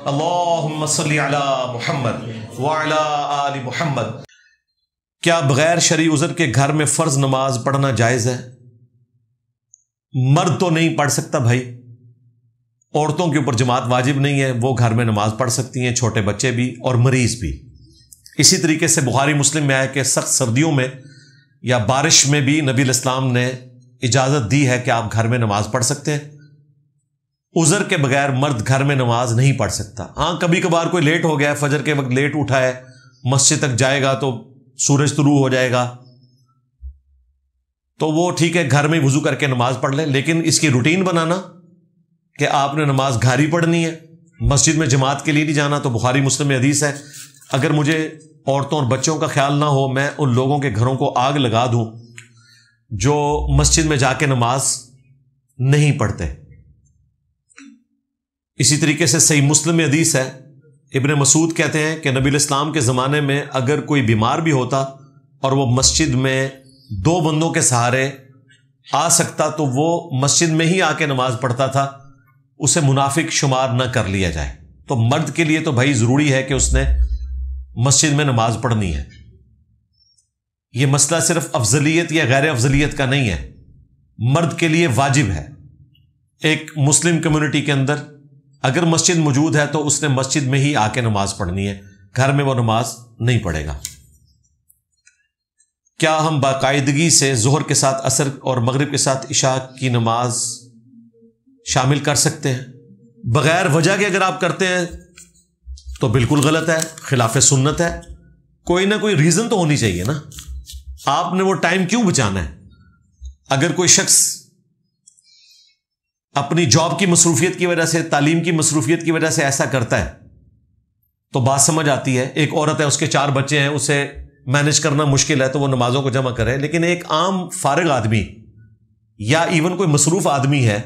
اللہم صلی علی محمد وعلی آل محمد۔ کیا بغیر شرعی عذر کے گھر میں فرض نماز پڑھنا جائز ہے؟ مرد تو نہیں پڑھ سکتا بھائی، عورتوں کے اوپر جماعت واجب نہیں ہے، وہ گھر میں نماز پڑھ سکتی ہیں، چھوٹے بچے بھی اور مریض بھی۔ اسی طریقے سے بخاری مسلم میں آیا کہ سخت سردیوں میں یا بارش میں بھی نبی علیہ السلام نے اجازت دی ہے کہ آپ گھر میں نماز پڑھ سکتے ہیں۔ عذر کے بغیر مرد گھر میں نماز نہیں پڑھ سکتا۔ ہاں کبھی کبھار کوئی لیٹ ہو گیا ہے، فجر کے وقت لیٹ اٹھا ہے، مسجد تک جائے گا تو سورج طلوع ہو جائے گا، تو وہ ٹھیک ہے گھر میں وضو کر کے نماز پڑھ لے، لیکن اس کی روٹین بنانا کہ آپ نے نماز گھر ہی پڑھنی ہے، مسجد میں جماعت کے لیے نہیں جانا، تو بخاری مسلم میں حدیث ہے اگر مجھے عورتوں اور بچوں کا خیال نہ ہو، میں ان لوگوں کے گھروں کو آگ لگا دوں جو مسجد میں جا کے نماز نہیں پڑھتے۔ اسی طریقے سے صحیح مسلم میں حدیث ہے، ابن مسعود کہتے ہیں کہ نبی علیہ السلام کے زمانے میں اگر کوئی بیمار بھی ہوتا اور وہ مسجد میں 2 بندوں کے سہارے آ سکتا تو وہ مسجد میں ہی آ کے نماز پڑھتا تھا، اسے منافق شمار نہ کر لیا جائے۔ تو مرد کے لیے تو بھائی ضروری ہے کہ اس نے مسجد میں نماز پڑھنی ہے۔ یہ مسئلہ صرف افضلیت یا غیر افضلیت کا نہیں ہے، مرد کے لیے واجب ہے۔ ایک مسلم کمیونٹی کے اندر اگر مسجد موجود ہے تو اس نے مسجد میں ہی آ کے نماز پڑھنی ہے، گھر میں وہ نماز نہیں پڑھے گا۔ کیا ہم باقاعدگی سے ظہر کے ساتھ عصر اور مغرب کے ساتھ عشاء کی نماز شامل کر سکتے ہیں؟ بغیر وجہ کے اگر آپ کرتے ہیں تو بالکل غلط ہے، خلاف سنت ہے۔ کوئی نہ کوئی ریزن تو ہونی چاہیے نا، آپ نے وہ ٹائم کیوں بچانا ہے؟ اگر کوئی شخص اپنی جاب کی مصروفیت کی وجہ سے، تعلیم کی مصروفیت کی وجہ سے ایسا کرتا ہے تو بات سمجھ آتی ہے۔ ایک عورت ہے، اس کے 4 بچے ہیں، اسے مینج کرنا مشکل ہے تو وہ نمازوں کو جمع کرے، لیکن ایک عام فارغ آدمی یا ایون کوئی مصروف آدمی ہے،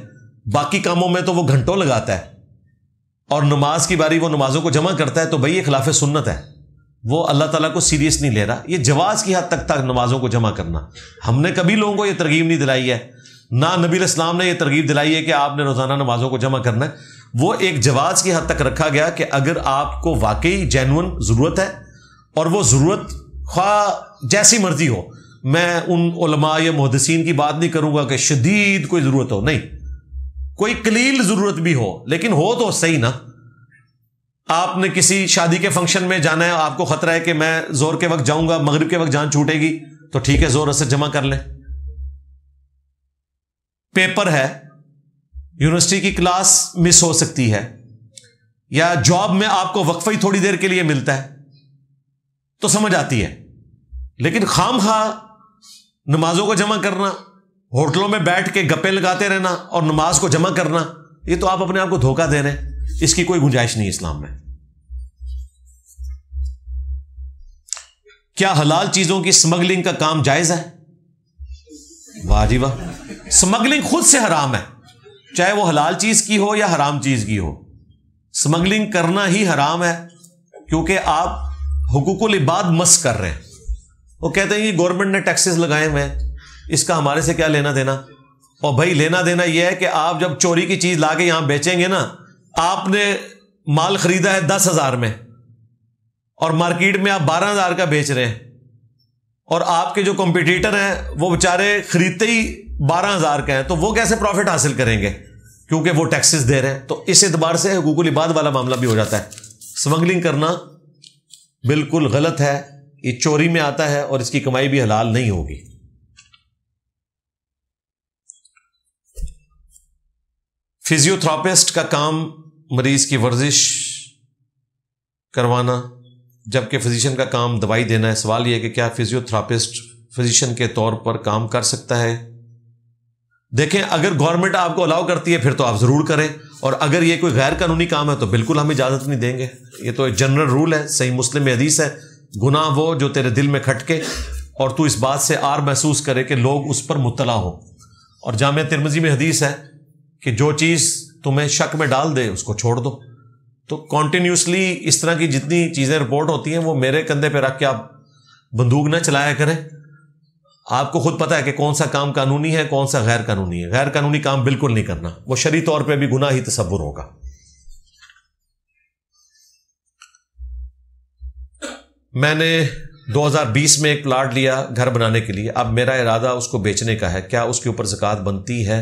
باقی کاموں میں تو وہ گھنٹوں لگاتا ہے اور نماز کی باری وہ نمازوں کو جمع کرتا ہے، تو بھئی یہ خلاف سنت ہے، وہ اللہ تعالیٰ کو سیریس نہیں لے رہا۔ یہ جواز کی حد تک تھا نمازوں کو جمع کرنا، ہم نے کبھی لوگوں کو یہ ترغیب نہیں دلائی ہے، نہ نبی علیہ السلام نے یہ ترغیب دلائی ہے کہ آپ نے روزانہ نمازوں کو جمع کرنا ہے۔ وہ ایک جواز کی حد تک رکھا گیا کہ اگر آپ کو واقعی جینون ضرورت ہے، اور وہ ضرورت خواہ جیسی مرضی ہو، میں ان علماء یا محدثین کی بات نہیں کروں گا کہ شدید کوئی ضرورت ہو، نہیں، کوئی قلیل ضرورت بھی ہو لیکن ہو تو صحیح نا۔ آپ نے کسی شادی کے فنکشن میں جانا ہے، آپ کو خطرہ ہے کہ میں زور کے وقت جاؤں گا، مغرب کے وقت جان چھوٹے گی، تو ٹھیک ہے زور اثر جمع کر لیں۔ پیپر ہے، یونیورسٹی کی کلاس مس ہو سکتی ہے، یا جاب میں آپ کو وقفہ ہی تھوڑی دیر کے لیے ملتا ہے تو سمجھ آتی ہے، لیکن خام خواہ نمازوں کو جمع کرنا، ہوٹلوں میں بیٹھ کے گپے لگاتے رہنا اور نماز کو جمع کرنا، یہ تو آپ اپنے آپ کو دھوکہ دے رہے ہیں، اس کی کوئی گنجائش نہیں اسلام میں۔ کیا حلال چیزوں کی سمگلنگ کا کام جائز ہے؟ واہ جی واہ، سمگلنگ خود سے حرام ہے، چاہے وہ حلال چیز کی ہو یا حرام چیز کی ہو، سمگلنگ کرنا ہی حرام ہے، کیونکہ آپ حقوق العباد مس کر رہے ہیں۔ وہ کہتے ہیں کہ گورنمنٹ نے ٹیکسز لگائے ہوئے ہیں، اس کا ہمارے سے کیا لینا دینا؟ اور بھائی لینا دینا یہ ہے کہ آپ جب چوری کی چیز لا کے یہاں بیچیں گے نا، آپ نے مال خریدا ہے 10,000 میں اور مارکیٹ میں آپ 12,000 کا بیچ رہے ہیں، اور آپ کے جو کمپٹیٹر ہیں وہ بیچارے خریدتے ہی 12,000 کا ہیں، تو وہ کیسے پروفٹ حاصل کریں گے؟ کیونکہ وہ ٹیکسز دے رہے ہیں۔ تو اس اعتبار سے حقوق العباد والا معاملہ بھی ہو جاتا ہے۔ سمگلنگ کرنا بالکل غلط ہے، یہ چوری میں آتا ہے اور اس کی کمائی بھی حلال نہیں ہوگی۔ فزیوتھراپسٹ کا کام مریض کی ورزش کروانا، جبکہ فزیشین کا کام دوائی دینا ہے۔ سوال یہ ہے کہ کیا فزیوتھراپسٹ فزیشین کے طور پر کام کر سکتا ہے؟ دیکھیں، اگر گورنمنٹ آپ کو الاؤ کرتی ہے پھر تو آپ ضرور کریں، اور اگر یہ کوئی غیر قانونی کام ہے تو بالکل ہم اجازت نہیں دیں گے۔ یہ تو ایک جنرل رول ہے، صحیح مسلم میں حدیث ہے، گناہ وہ جو تیرے دل میں کھٹکے اور تو اس بات سے آر محسوس کرے کہ لوگ اس پر مطلع ہو۔ اور جامعہ ترمذی میں حدیث ہے کہ جو چیز تمہیں شک میں ڈال دے اس کو چھوڑ دو۔ تو کنٹینیوسلی اس طرح کی جتنی چیزیں رپورٹ ہوتی ہیں وہ میرے کندھے پہ رکھ کے آپ بندوق نہ چلایا کریں۔ آپ کو خود پتا ہے کہ کون سا کام قانونی ہے، کون سا غیر قانونی ہے۔ غیر قانونی کام بالکل نہیں کرنا، وہ شرعی طور پہ بھی گناہ ہی تصور ہوگا۔ میں نے 2020 میں ایک پلاٹ لیا گھر بنانے کے لیے، اب میرا ارادہ اس کو بیچنے کا ہے، کیا اس کے اوپر زکوٰۃ بنتی ہے؟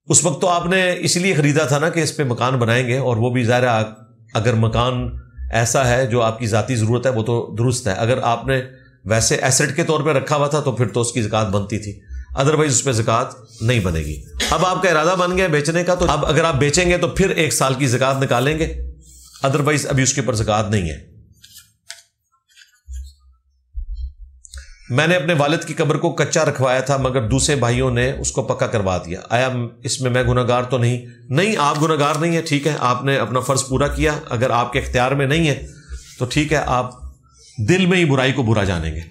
اس وقت تو آپ نے اس لیے خریدا تھا نا کہ اس پہ مکان بنائیں گے، اور وہ بھی ظاہر ہے اگر مکان ایسا ہے جو آپ کی ذاتی ضرورت ہے وہ تو درست ہے، اگر آپ نے ویسے ایسٹ کے طور پہ رکھا ہوا تھا تو پھر تو اس کی زکوٰۃ بنتی تھی، ادروائز اس پہ زکوٰۃ نہیں بنے گی۔ اب آپ کا ارادہ بن گیا بیچنے کا، تو اب اگر آپ بیچیں گے تو پھر 1 سال کی زکوٰۃ نکالیں گے، ادروائز ابھی اس کے اوپر زکوٰۃ نہیں ہے۔ میں نے اپنے والد کی قبر کو کچا رکھوایا تھا مگر دوسرے بھائیوں نے اس کو پکا کروا دیا، آیا اس میں گنہگار تو نہیں؟ نہیں، آپ گنہگار نہیں ہیں، ٹھیک ہے، آپ نے اپنا فرض پورا کیا، اگر آپ کے اختیار میں نہیں ہے تو ٹھیک ہے، آپ دل میں ہی برائی کو برا جانیں گے۔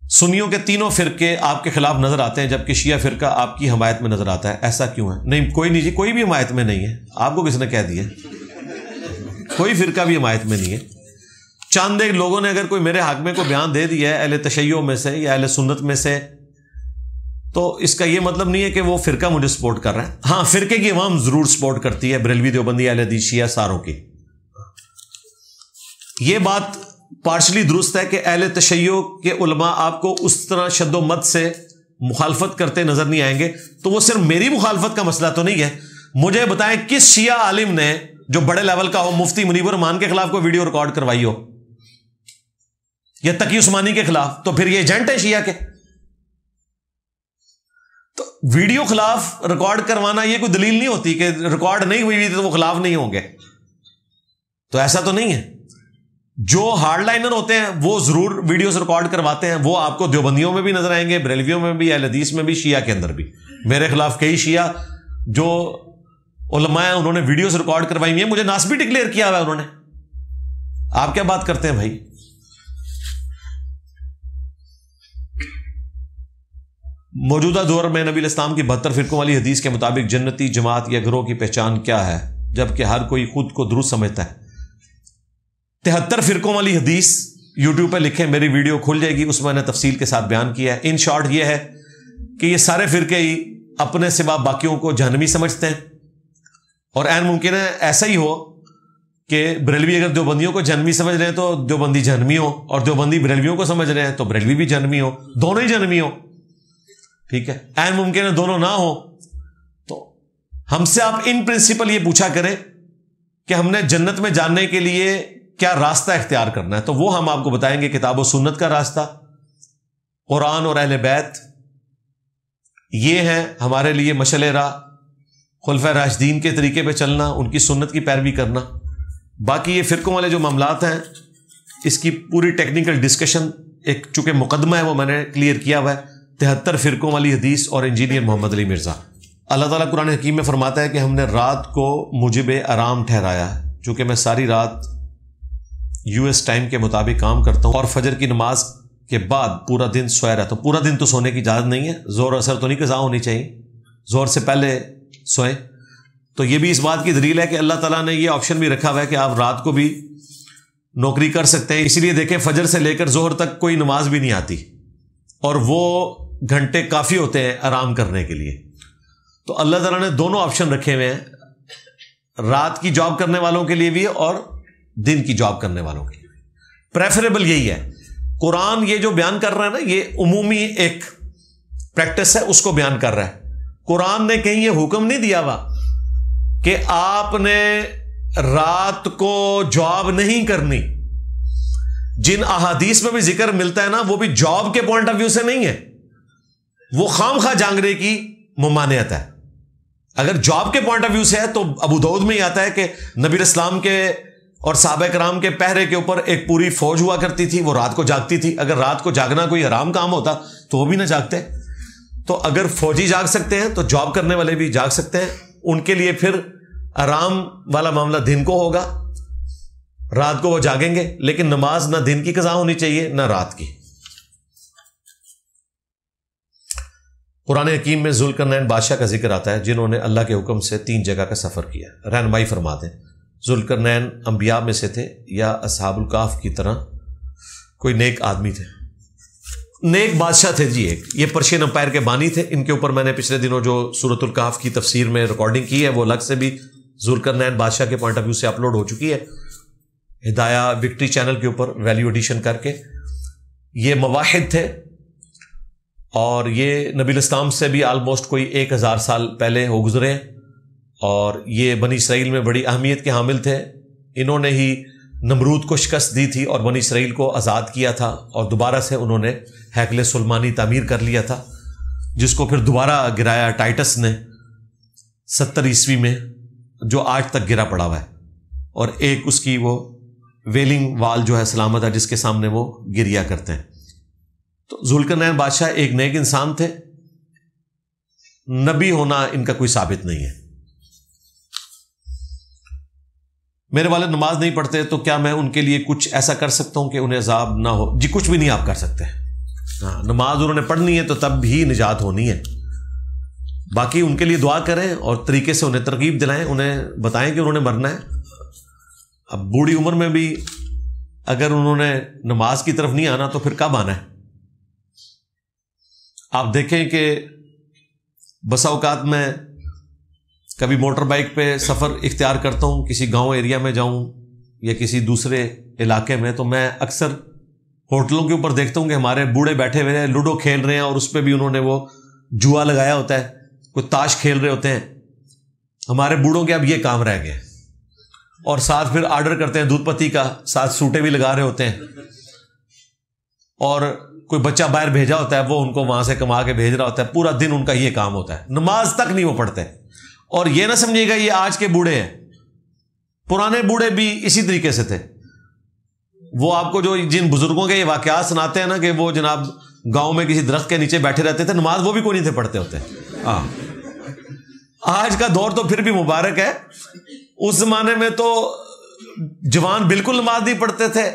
سنیوں کے تینوں فرقے آپ کے خلاف نظر آتے ہیں جبکہ شیعہ فرقہ آپ کی حمایت میں نظر آتا ہے، ایسا کیوں ہے؟ نہیں، کوئی نہیں جی، کوئی بھی حمایت میں نہیں ہے، آپ کو کس نے کہہ دیا؟ کوئی فرقہ بھی حمایت میں نہیں ہے۔ چاند ایک لوگوں نے اگر کوئی میرے حق میں کوئی بیان دے دیا ہے اہل تشیع میں سے یا اہل سنت میں سے، تو اس کا یہ مطلب نہیں ہے کہ وہ فرقہ مجھے سپورٹ کر رہا ہے۔ ہاں، فرقے کی عوام ضرور سپورٹ کرتی ہے، بریلوی، دیوبندی، اہل حدیث، شیعہ، ساروں کی۔ یہ بات پارشلی درست ہے کہ اہل تشیع کے علماء آپ کو اس طرح شد و مد سے مخالفت کرتے نظر نہیں آئیں گے، تو وہ صرف میری مخالفت کا مسئلہ تو نہیں ہے۔ مجھے بتائیں کس شیعہ عالم نے جو بڑے لیول کا ہو، مفتی منیب الرحمان کے خلاف کوئی ویڈیو ریکارڈ کروائی ہو یا تقی عثمانی کے خلاف؟ تو پھر یہ ایجنٹ ہے شیعہ کے۔ تو ویڈیو خلاف ریکارڈ کروانا یہ کوئی دلیل نہیں ہوتی کہ ریکارڈ نہیں ہوئی تو وہ خلاف نہیں ہوں گے، تو ایسا تو نہیں ہے۔ جو ہارڈ لائنر ہوتے ہیں وہ ضرور ویڈیوز ریکارڈ کرواتے ہیں، وہ آپ کو دیوبندیوں میں بھی نظر آئیں گے، بریلویوں میں بھی، اہل حدیث میں بھی، شیعہ کے اندر بھی۔ میرے خلاف کئی شیعہ جو علماء ہیں انہوں نے ویڈیوز ریکارڈ کروائی ہوئی ہیں، مجھے ناسبی ڈکلیئر کیا ہوا ہے انہوں نے۔ آپ کیا بات کرتے ہیں بھائی؟ موجودہ دور میں نبی الاسلام کی 72 فرقوں والی حدیث کے مطابق جنتی جماعت یا گروہ کی پہچان کیا ہے، جبکہ ہر کوئی خود کو درست سمجھتا ہے؟ 73 فرقوں والی حدیث یوٹیوب پہ لکھیں، میری ویڈیو کھل جائے گی، اس میں نے تفصیل کے ساتھ بیان کیا ہے۔ ان شارٹ یہ ہے کہ یہ سارے فرقے ہی اپنے سوا باقیوں کو جہنمی سمجھتے ہیں، اور عین ممکن ہے ایسا ہی ہو کہ بریلوی اگر دیوبندیوں کو جہنمی سمجھ رہے ہیں تو دیوبندی جہنمی ہو، اور دیوبندی بریلویوں کو سمجھ رہے ہیں تو بریلوی بھی جہنمی ہو، دونوں ہی جہنمی ہو، ٹھیک ہے؟ عین ممکن ہے دونوں نہ ہو۔ تو ہم سے آپ ان پرنسپل یہ پوچھا کریں کہ ہم نے جنت میں جاننے کے لیے کیا راستہ اختیار کرنا ہے، تو وہ ہم آپ کو بتائیں گے، کتاب و سنت کا راستہ، قرآن اور اہل بیت، یہ ہے ہمارے لیے مشعل راہ، خلفائے راشدین کے طریقے پہ چلنا، ان کی سنت کی پیروی کرنا۔ باقی یہ فرقوں والے جو معاملات ہیں اس کی پوری ٹیکنیکل ڈسکشن ایک چونکہ مقدمہ ہے وہ میں نے کلیئر کیا ہوا ہے، 73 فرقوں والی حدیث اور انجینئر محمد علی مرزا۔ اللہ تعالیٰ قرآن حکیم میں فرماتا ہے کہ ہم نے رات کو موجب آرام ٹھہرایا، چونکہ میں ساری رات US ٹائم کے مطابق کام کرتا ہوں اور فجر کی نماز کے بعد پورا دن سویا رہتا ہوں۔ پورا دن تو سونے کی اجازت نہیں ہے، زور اثر تو نہیں قضا ہونی چاہیے، زور سے پہلے سوئیں۔ تو یہ بھی اس بات کی دلیل ہے کہ اللہ تعالیٰ نے یہ آپشن بھی رکھا ہوا ہے کہ آپ رات کو بھی نوکری کر سکتے ہیں۔ اسی لیے دیکھیں فجر سے لے کر ظہر تک کوئی نماز بھی نہیں آتی، اور وہ گھنٹے کافی ہوتے ہیں آرام کرنے کے لیے۔ تو اللہ تعالیٰ نے دونوں آپشن رکھے ہوئے ہیں، رات کی جاب کرنے والوں کے لیے بھی اور دن کی جاب کرنے والوں کے لیے۔ پریفریبل یہی ہے۔ قرآن یہ جو بیان کر رہا ہے نا، یہ عمومی ایک پریکٹس ہے، اس کو بیان کر رہا ہے۔ قرآن نے کہیں یہ حکم نہیں دیا ہوا کہ آپ نے رات کو جاب نہیں کرنی۔ جن احادیث میں بھی ذکر ملتا ہے نا، وہ بھی جاب کے پوائنٹ آف ویو سے نہیں ہے، وہ خام خواہ جانگنے کی ممانعت ہے۔ اگر جاب کے پوائنٹ آف ویو سے ہے تو ابو داؤد میں ہی آتا ہے کہ نبی اسلام کے اور صحابہ کرام کے پہرے کے اوپر ایک پوری فوج ہوا کرتی تھی، وہ رات کو جاگتی تھی۔ اگر رات کو جاگنا کوئی حرام کام ہوتا تو وہ بھی نہ جاگتے۔ تو اگر فوجی جاگ سکتے ہیں تو جاب کرنے والے بھی جاگ سکتے ہیں۔ ان کے لیے پھر آرام والا معاملہ دن کو ہوگا، رات کو وہ جاگیں گے، لیکن نماز نہ دن کی قضا ہونی چاہیے نہ رات کی۔ قرآن حکیم میں ذوالقرنین بادشاہ کا ذکر آتا ہے جنہوں نے اللہ کے حکم سے 3 جگہ کا سفر کیا۔ رہنمائی فرما دیں، ذوالقرنین انبیاء میں سے تھے یا اصحاب الکہف کی طرح کوئی نیک آدمی تھے؟ نیک بادشاہ تھے جی ایک، یہ پرشین امپائر کے بانی تھے۔ ان کے اوپر میں نے پچھلے دنوں جو سورۃ الکہف کی تفسیر میں ریکارڈنگ کی ہے وہ الگ سے بھی ذوالقرنین بادشاہ کے پوائنٹ آف ویو سے اپلوڈ ہو چکی ہے ہدایہ وکٹری چینل کے اوپر ویلیو ایڈیشن کر کے. یہ مواحد تھے اور یہ نبی الاسلام سے بھی آلموسٹ کوئی 1000 سال پہلے ہو گزرے ہیں اور یہ بنی اسرائیل میں بڑی اہمیت کے حامل تھے. انہوں نے ہی نمرود کو شکست دی تھی اور بنی اسرائیل کو آزاد کیا تھا اور دوبارہ سے انہوں نے ہیکل سلیمانی تعمیر کر لیا تھا جس کو پھر دوبارہ گرایا ٹائٹس نے 70 عیسوی میں, جو آج تک گرا پڑا ہوا ہے. اور ایک اس کی وہ ویلنگ وال جو ہے سلامت ہے جس کے سامنے وہ گریا کرتے ہیں. تو ذوالقرنین بادشاہ ایک نیک انسان تھے, نبی ہونا ان کا کوئی ثابت نہیں ہے. میرے والد نماز نہیں پڑھتے تو کیا میں ان کے لیے کچھ ایسا کر سکتا ہوں کہ انہیں عذاب نہ ہو؟ جی کچھ بھی نہیں آپ کر سکتے. ہاں, نماز انہوں نے پڑھنی ہے تو تب بھی نجات ہونی ہے. باقی ان کے لیے دعا کریں اور طریقے سے انہیں ترغیب دلائیں, انہیں بتائیں کہ انہوں نے مرنا ہے. اب بوڑھی عمر میں بھی اگر انہوں نے نماز کی طرف نہیں آنا تو پھر کب آنا ہے؟ آپ دیکھیں کہ بسا اوقات میں کبھی موٹر بائک پہ سفر اختیار کرتا ہوں, کسی گاؤں ایریا میں جاؤں یا کسی دوسرے علاقے میں, تو میں اکثر ہوٹلوں کے اوپر دیکھتا ہوں کہ ہمارے بوڑھے بیٹھے ہوئے ہیں, لوڈو کھیل رہے ہیں اور اس پہ بھی انہوں نے وہ جوا لگایا ہوتا ہے, کوئی تاش کھیل رہے ہوتے ہیں. ہمارے بوڑھوں کے اب یہ کام رہ گئے اور ساتھ پھر آرڈر کرتے ہیں دودھ پتی کا, ساتھ سوٹے بھی لگا رہے ہوتے ہیں اور کوئی بچہ باہر بھیجا ہوتا ہے وہ ان کو وہاں سے کما کے بھیج رہا ہوتا ہے. پورا دن ان کا یہ کام ہوتا ہے, نماز تک نہیں وہ پڑھتے. اور یہ نہ سمجھیے گا یہ آج کے بوڑھے ہیں, پرانے بوڑھے بھی اسی طریقے سے تھے. وہ آپ کو جو جن بزرگوں کے یہ واقعات سناتے ہیں نا کہ وہ جناب گاؤں میں کسی درخت کے نیچے بیٹھے رہتے تھے, نماز وہ بھی کوئی نہیں تھے پڑھتے ہوتے. ہاں, آج کا دور تو پھر بھی مبارک ہے. اس زمانے میں تو جوان بالکل نماز نہیں پڑھتے تھے,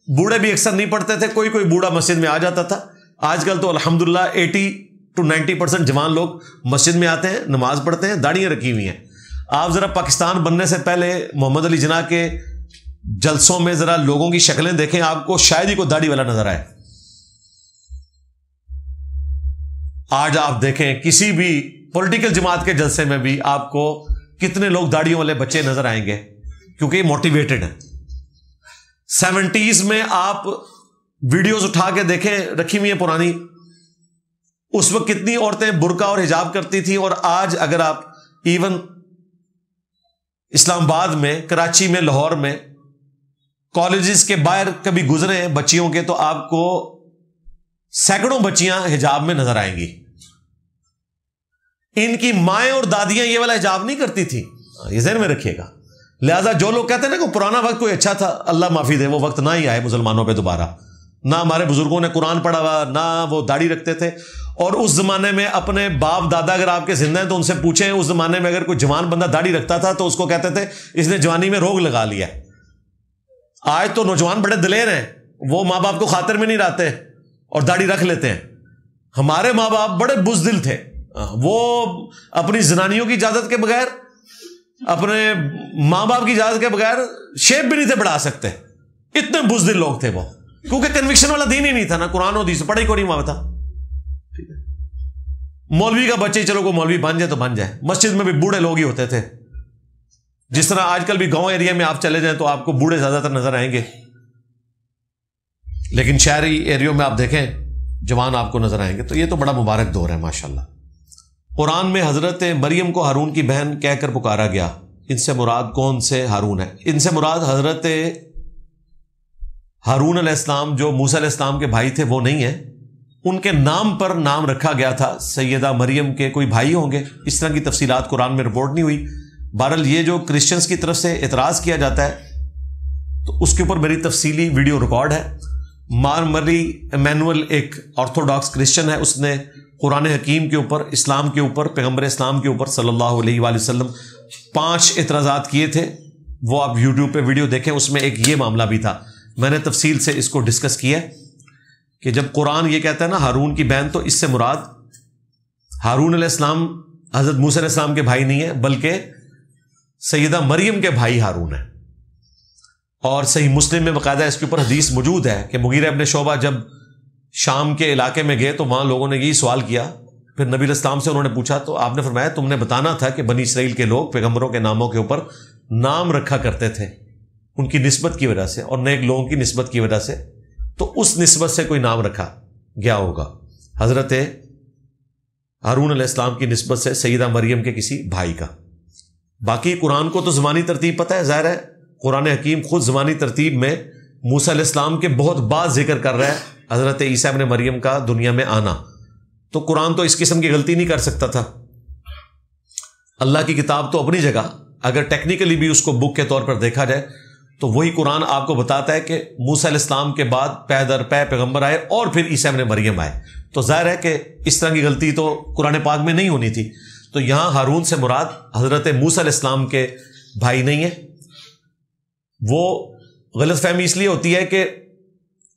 بوڑھے بھی اکثر نہیں پڑھتے تھے, کوئی کوئی بوڑھا مسجد میں آ جاتا تھا. آج کل تو الحمدللہ 80 to 90% جوان لوگ مسجد میں آتے ہیں, نماز پڑھتے ہیں, داڑیاں رکھی ہوئی ہیں. آپ ذرا پاکستان بننے سے پہلے محمد علی جناح کے جلسوں میں ذرا لوگوں کی شکلیں دیکھیں, آپ کو شاید ہی کوئی داڑھی والا نظر آئے. آج آپ دیکھیں کسی بھی پولیٹیکل جماعت کے جلسے میں بھی آپ کو کتنے لوگ داڑھیوں والے بچے نظر آئیں گے, کیونکہ یہ موٹیویٹڈ ہیں. 70s میں آپ ویڈیوز اٹھا کے دیکھیں, رکھی ہوئی ہیں پرانی, اس وقت کتنی عورتیں برقع اور حجاب کرتی تھیں. اور آج اگر آپ ایون اسلام آباد میں, کراچی میں, لاہور میں کالجز کے باہر کبھی گزرے ہیں بچیوں کے, تو آپ کو سینکڑوں بچیاں حجاب میں نظر آئیں گی. ان کی مائیں اور دادیاں یہ والا حجاب نہیں کرتی تھی, یہ ذہن میں رکھیے گا. لہذا جو لوگ کہتے ہیں نا کہ پرانا وقت کوئی اچھا تھا, اللہ معافی دے, وہ وقت نہ ہی آئے مسلمانوں پہ دوبارہ. نہ ہمارے بزرگوں نے قرآن پڑھا ہوا, نہ وہ داڑھی رکھتے تھے. اور اس زمانے میں اپنے باپ دادا اگر آپ کے زندہ ہیں تو ان سے پوچھیں, اس زمانے میں اگر کوئی جوان بندہ داڑھی رکھتا تھا تو اس کو کہتے تھے اس نے جوانی میں روگ لگا لیا. آج تو نوجوان بڑے دلیر ہیں, وہ ماں باپ کو خاطر میں نہیں لاتے اور داڑھی رکھ لیتے ہیں. ہمارے ماں باپ بڑے بزدل تھے, وہ اپنی زنانیوں کی اجازت کے بغیر, اپنے ماں باپ کی اجازت کے بغیر شیپ بھی نہیں تھے بڑھا سکتے. اتنے بزدل لوگ تھے وہ, کیونکہ کنوکشن والا دین ہی نہیں تھا نا, قرآن و حدیث پڑھے کو نہیں ہوا تھا. مولوی کا بچے چلو کوئی مولوی بن جائے تو بن جائے, مسجد میں بھی بوڑھے لوگ ہی ہوتے تھے. جس طرح آج کل بھی گاؤں ایریا میں آپ چلے جائیں تو آپ کو بوڑھے زیادہ تر نظر آئیں گے, لیکن شہری ایریوں میں آپ دیکھیں جوان آپ کو نظر آئیں گے. تو یہ تو بڑا مبارک دور ہے ماشاءاللہ. قرآن میں حضرت مریم کو ہارون کی بہن کہہ کر پکارا گیا, ان سے مراد کون سے ہارون ہے؟ ان سے مراد حضرت ہارون علیہ السلام جو موسیٰ علیہ السلام کے بھائی تھے وہ نہیں ہیں, ان کے نام پر نام رکھا گیا تھا. سیدہ مریم کے کوئی بھائی ہوں گے, اس طرح کی تفصیلات قرآن میں رپورٹ نہیں ہوئی. بہرحال یہ جو کرسچنز کی طرف سے اعتراض کیا جاتا ہے تو اس کے اوپر میری تفصیلی ویڈیو ریکارڈ ہے. مارمری ایمینول ایک آرتھوڈاکس کرسچن ہے, اس نے قرآن حکیم کے اوپر, اسلام کے اوپر, پیغمبر اسلام کے اوپر صلی اللہ علیہ وآلہ وسلم 5 اعتراضات کیے تھے. وہ آپ یوٹیوب پہ ویڈیو دیکھیں, اس میں ایک یہ معاملہ بھی تھا. میں نے تفصیل سے اس کو ڈسکس کیا کہ جب قرآن یہ کہتا ہے نا ہارون کی بہن, تو اس سے مراد ہارون علیہ السلام حضرت موسیٰ علیہ السلام کے بھائی نہیں ہیں, بلکہ سیدہ مریم کے بھائی ہارون ہیں. اور صحیح مسلم میں باقاعدہ اس کے اوپر حدیث موجود ہے کہ مغیرہ ابن شعبہ جب شام کے علاقے میں گئے تو وہاں لوگوں نے یہی سوال کیا پھر نبی علیہ السلام سے انہوں نے پوچھا تو آپ نے فرمایا تم نے بتانا تھا کہ بنی اسرائیل کے لوگ پیغمبروں کے ناموں کے اوپر نام رکھا کرتے تھے ان کی نسبت کی وجہ سے اور نیک لوگوں کی نسبت کی وجہ سے، تو اس نسبت سے کوئی نام رکھا گیا ہوگا حضرت ہارون علیہ السلام کی نسبت سے سیدہ مریم کے کسی بھائی کا۔ باقی قرآن کو تو زمانی ترتیب پتہ ہے، ظاہر ہے قرآن حکیم خود زمانی ترتیب میں موسیٰ علیہ السلام کے بہت بعد ذکر کر رہا ہے حضرت عیسیٰ ابن مریم کا دنیا میں آنا، تو قرآن تو اس قسم کی غلطی نہیں کر سکتا تھا۔ اللہ کی کتاب تو اپنی جگہ، اگر ٹیکنیکلی بھی اس کو بک کے طور پر دیکھا جائے تو وہی قرآن آپ کو بتاتا ہے کہ موسیٰ علیہ السلام کے بعد پے در پے پیغمبر آئے اور پھر عیسیٰ ابن مریم آئے، تو ظاہر ہے کہ اس طرح کی غلطی تو قرآن پاک میں نہیں ہونی تھی۔ تو یہاں ہارون سے مراد حضرت موسیٰ علیہ السلام کے بھائی نہیں ہے۔ وہ غلط فہمی اس لیے ہوتی ہے کہ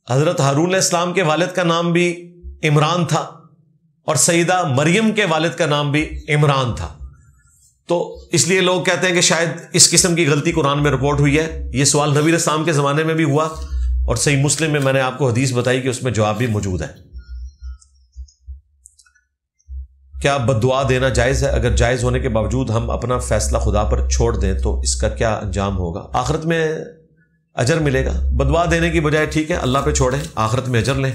حضرت ہارون علیہ السلام کے والد کا نام بھی عمران تھا اور سیدہ مریم کے والد کا نام بھی عمران تھا، تو اس لیے لوگ کہتے ہیں کہ شاید اس قسم کی غلطی قرآن میں رپورٹ ہوئی ہے۔ یہ سوال نبی علیہ السلام کے زمانے میں بھی ہوا اور صحیح مسلم میں نے آپ کو حدیث بتائی کہ اس میں جواب بھی موجود ہے۔ کیا بد دعا دینا جائز ہے؟ اگر جائز ہونے کے باوجود ہم اپنا فیصلہ خدا پر چھوڑ دیں تو اس کا کیا انجام ہوگا؟ آخرت میں اجر ملے گا۔ بد دعا دینے کی بجائے ٹھیک ہے اللہ پہ چھوڑیں، آخرت میں اجر لیں۔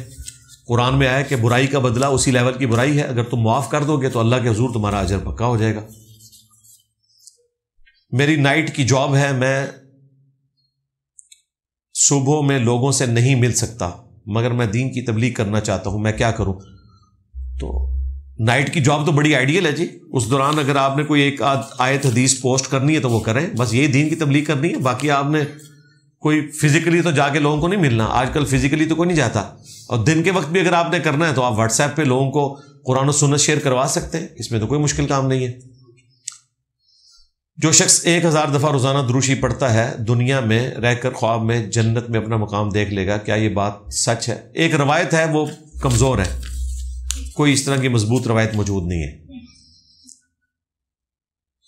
قرآن میں آیا کہ برائی کا بدلہ اسی لیول کی برائی ہے، اگر تم معاف کر دو گے تو اللہ کے حضور تمہارا اجر پکا ہو جائے گا۔ میری نائٹ کی جاب ہے، میں صبح میں لوگوں سے نہیں مل سکتا مگر میں دین کی تبلیغ کرنا چاہتا ہوں، میں کیا کروں؟ تو نائٹ کی جاب تو بڑی آئیڈیل ہے جی، اس دوران اگر آپ نے کوئی ایک آیت حدیث پوسٹ کرنی ہے تو وہ کریں، بس یہی دین کی تبلیغ کرنی ہے۔ باقی آپ نے کوئی فزیکلی تو جا کے لوگوں کو نہیں ملنا، آج کل فزیکلی تو کوئی نہیں جاتا، اور دن کے وقت بھی اگر آپ نے کرنا ہے تو آپ واٹس ایپ پہ لوگوں کو قرآن و سنت شیئر کروا سکتے ہیں، اس میں تو کوئی مشکل کام نہیں ہے۔ جو شخص 1000 دفعہ روزانہ دروشی پڑھتا ہے دنیا میں رہ کر خواب میں جنت میں اپنا مقام دیکھ لے گا، کیا یہ بات سچ ہے؟ ایک روایت ہے، وہ کمزور ہے، کوئی اس طرح کی مضبوط روایت موجود نہیں ہے۔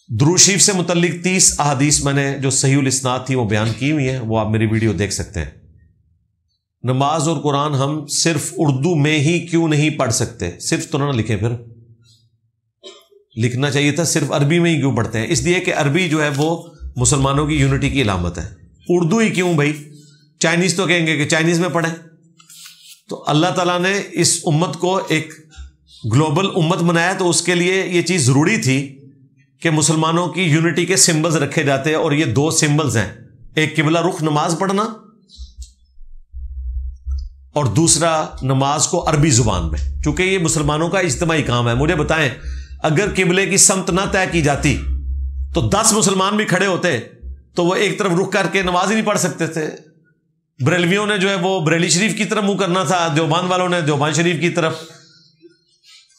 درود شریف سے متعلق 30 احادیث میں نے جو صحیح الاسناد تھی وہ بیان کی ہوئی ہیں، وہ آپ میری ویڈیو دیکھ سکتے ہیں۔ نماز اور قرآن ہم صرف اردو میں ہی کیوں نہیں پڑھ سکتے؟ صرف تو نہ لکھیں، پھر لکھنا چاہیے تھا، صرف عربی میں ہی کیوں پڑھتے ہیں؟ اس لیے کہ عربی جو ہے وہ مسلمانوں کی یونٹی کی علامت ہے۔ اردو ہی کیوں بھائی؟ چائنیز تو کہیں گے کہ چائنیز میں پڑھیں۔ تو اللہ تعالیٰ نے اس امت کو ایک گلوبل امت بنایا تو اس کے لیے یہ چیز ضروری تھی کہ مسلمانوں کی یونٹی کے سمبلز رکھے جاتے ہیں، اور یہ 2 سمبلز ہیں، ایک قبلہ رخ نماز پڑھنا اور دوسرا نماز کو عربی زبان میں، چونکہ یہ مسلمانوں کا اجتماعی کام ہے۔ مجھے بتائیں اگر قبلے کی سمت نہ طے کی جاتی تو 10 مسلمان بھی کھڑے ہوتے تو وہ ایک طرف رخ کر کے نماز ہی نہیں پڑھ سکتے تھے۔ بریلویوں نے جو ہے وہ بریلی شریف کی طرف منہ کرنا تھا، دیوبند والوں نے دیوبند شریف کی طرف،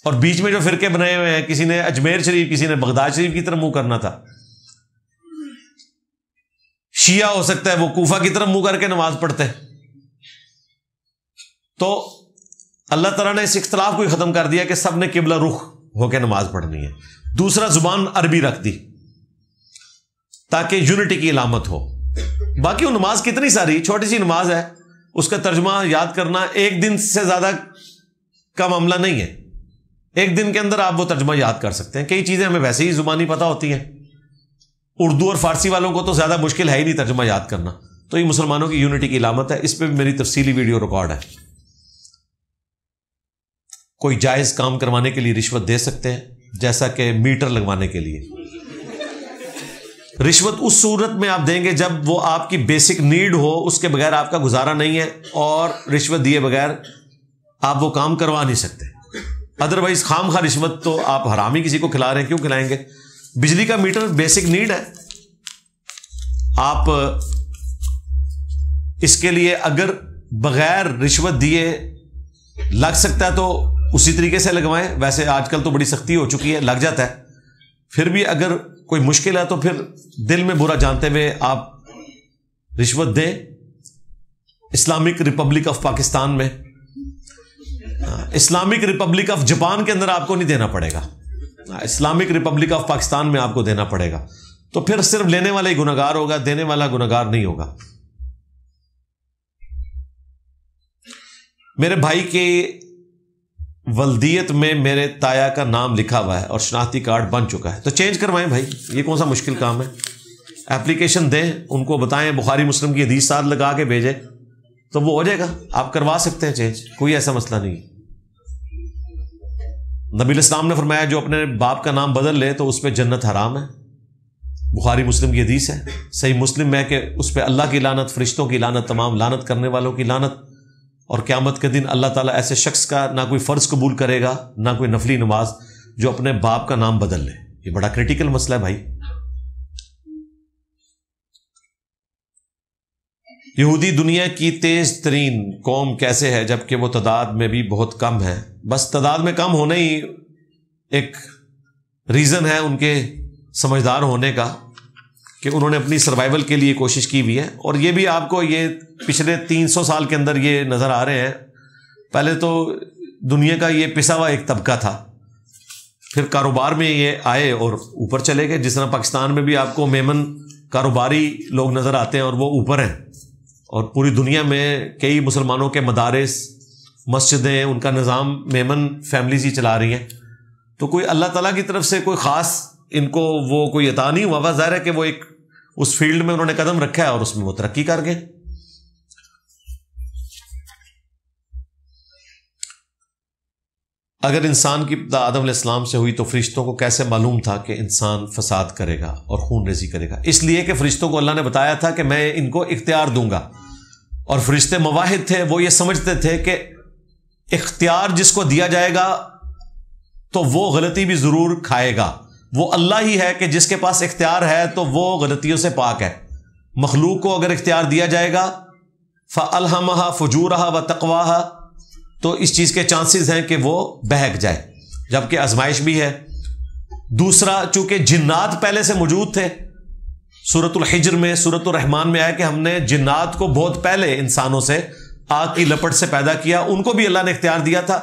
اور بیچ میں جو فرقے بنائے ہوئے ہیں، کسی نے اجمیر شریف، کسی نے بغداد شریف کی طرف منہ کرنا تھا۔ شیعہ ہو سکتا ہے وہ کوفہ کی طرف منہ کر کے نماز پڑھتے۔ تو اللہ تعالیٰ نے اس اختلاف کو ہی ختم کر دیا کہ سب نے قبلہ رخ ہو کے نماز پڑھنی ہے۔ دوسرا زبان عربی رکھ دی تاکہ یونٹی کی علامت ہو۔ باقی وہ نماز کتنی ساری چھوٹی سی نماز ہے، اس کا ترجمہ یاد کرنا ایک دن سے زیادہ کا معاملہ نہیں ہے، ایک دن کے اندر آپ وہ ترجمہ یاد کر سکتے ہیں۔ کئی چیزیں ہمیں ویسے ہی زبانی پتہ ہوتی ہیں، اردو اور فارسی والوں کو تو زیادہ مشکل ہے ہی نہیں ترجمہ یاد کرنا، تو یہ مسلمانوں کی یونٹی کی علامت ہے۔ اس پہ بھی میری تفصیلی ویڈیو ریکارڈ ہے۔ کوئی جائز کام کروانے کے لیے رشوت دے سکتے ہیں، جیسا کہ میٹر لگوانے کے لیے۔ رشوت اس صورت میں آپ دیں گے جب وہ آپ کی بیسک نیڈ ہو، اس کے بغیر آپ کا گزارا نہیں ہے، اور رشوت دیے بغیر آپ وہ کام کروا نہیں سکتے۔ ادروائز خام خواہ رشوت تو آپ حرام ہی کسی کو کھلا رہے ہیں، کیوں کھلائیں گے؟ بجلی کا میٹر بیسک نیڈ ہے، آپ اس کے لیے اگر بغیر رشوت دیے لگ سکتا ہے تو اسی طریقے سے لگوائیں۔ ویسے آج کل تو بڑی سختی ہو چکی ہے، لگ جاتا ہے، پھر بھی اگر کوئی مشکل ہے تو پھر دل میں برا جانتے ہوئے آپ رشوت دیں۔ اسلامک ریپبلک آف پاکستان میں، اسلامک ریپبلک آف جاپان کے اندر آپ کو نہیں دینا پڑے گا، اسلامک ریپبلک آف پاکستان میں آپ کو دینا پڑے گا، تو پھر صرف لینے والا ہی گنہگار ہوگا، دینے والا گنہگار نہیں ہوگا۔ میرے بھائی کے ولدیت میں میرے تایا کا نام لکھا ہوا ہے اور شناختی کارڈ بن چکا ہے، تو چینج کروائیں بھائی، یہ کون سا مشکل کام ہے؟ اپلیکیشن دیں، ان کو بتائیں، بخاری مسلم کی حدیث ساتھ لگا کے بھیجیں تو وہ ہو جائے گا، آپ کروا سکتے ہیں چینج، کوئی ایسا مسئلہ نہیں۔ نبی الاسلام نے فرمایا جو اپنے باپ کا نام بدل لے تو اس پہ جنت حرام ہے، بخاری مسلم کی حدیث ہے، صحیح مسلم میں کہ اس پہ اللہ کی لعنت، فرشتوں کی لعنت، تمام لعنت کرنے والوں کی لعنت، اور قیامت کے دن اللہ تعالیٰ ایسے شخص کا نہ کوئی فرض قبول کرے گا نہ کوئی نفلی نماز جو اپنے باپ کا نام بدل لے۔ یہ بڑا کریٹیکل مسئلہ ہے بھائی۔ یہودی دنیا کی تیز ترین قوم کیسے ہے جبکہ وہ تعداد میں بھی بہت کم ہے؟ بس تعداد میں کم ہونا ہی ایک ریزن ہے ان کے سمجھدار ہونے کا، کہ انہوں نے اپنی سروائیول کے لیے کوشش کی ہوئی ہے، اور یہ بھی آپ کو یہ پچھلے 300 سال کے اندر یہ نظر آ رہے ہیں۔ پہلے تو دنیا کا یہ پسا ہوا ایک طبقہ تھا، پھر کاروبار میں یہ آئے اور اوپر چلے گئے، جس طرح پاکستان میں بھی آپ کو میمن کاروباری لوگ نظر آتے ہیں اور وہ اوپر ہیں، اور پوری دنیا میں کئی مسلمانوں کے مدارس، مسجدیں، ان کا نظام میمن فیملیز ہی چلا رہی ہیں۔ تو کوئی اللہ تعالیٰ کی طرف سے کوئی خاص ان کو وہ کوئی عطا نہیں ہوا، ظاہر ہے کہ وہ ایک اس فیلڈ میں انہوں نے قدم رکھا ہے اور اس میں وہ ترقی کر گئے۔ اگر انسان کی ابتدا آدم علیہ السلام سے ہوئی تو فرشتوں کو کیسے معلوم تھا کہ انسان فساد کرے گا اور خون ریزی کرے گا؟ اس لیے کہ فرشتوں کو اللہ نے بتایا تھا کہ میں ان کو اختیار دوں گا، اور فرشتے مواحد تھے، وہ یہ سمجھتے تھے کہ اختیار جس کو دیا جائے گا تو وہ غلطی بھی ضرور کھائے گا۔ وہ اللہ ہی ہے کہ جس کے پاس اختیار ہے تو وہ غلطیوں سے پاک ہے۔ مخلوق کو اگر اختیار دیا جائے گا فَأَلْهَمَهَا فُجُورَهَا وَتَقْوَاهَا، تو اس چیز کے چانسز ہیں کہ وہ بہک جائے، جبکہ آزمائش بھی ہے۔ دوسرا، چونکہ جنات پہلے سے موجود تھے، سورۃ الحجر میں، سورۃ الرحمان میں آیا کہ ہم نے جنات کو بہت پہلے انسانوں سے آگ کی لپٹ سے پیدا کیا، ان کو بھی اللہ نے اختیار دیا تھا،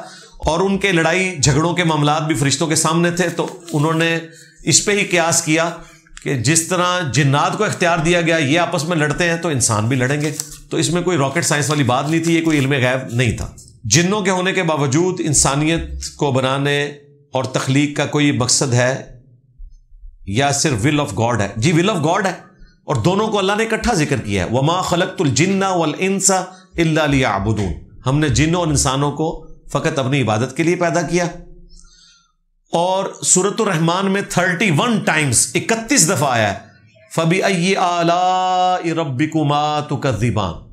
اور ان کے لڑائی جھگڑوں کے معاملات بھی فرشتوں کے سامنے تھے، تو انہوں نے اس پہ ہی قیاس کیا کہ جس طرح جنات کو اختیار دیا گیا یہ آپس میں لڑتے ہیں تو انسان بھی لڑیں گے۔ تو اس میں کوئی راکٹ سائنس والی بات نہیں تھی، یہ کوئی علم غیب نہیں تھا۔ جنوں کے ہونے کے باوجود انسانیت کو بنانے اور تخلیق کا کوئی مقصد ہے یا صرف ول آف گاڈ ہے؟ جی ول آف گاڈ ہے، اور دونوں کو اللہ نے اکٹھا ذکر کیا ہے، وَمَا خَلَقْتُ الْجِنَّ وَالْإِنسَ إِلَّا لِيَعْبُدُونَ، ہم نے جنوں اور انسانوں کو فقط اپنی عبادت کے لیے پیدا کیا۔ اور سورۃ الرحمان میں 31 ٹائمز، 31 دفعہ آیا ہے فَبِأَيِّ آلَاءِ رَبِّكُمَا تُكَذِّبَانِ،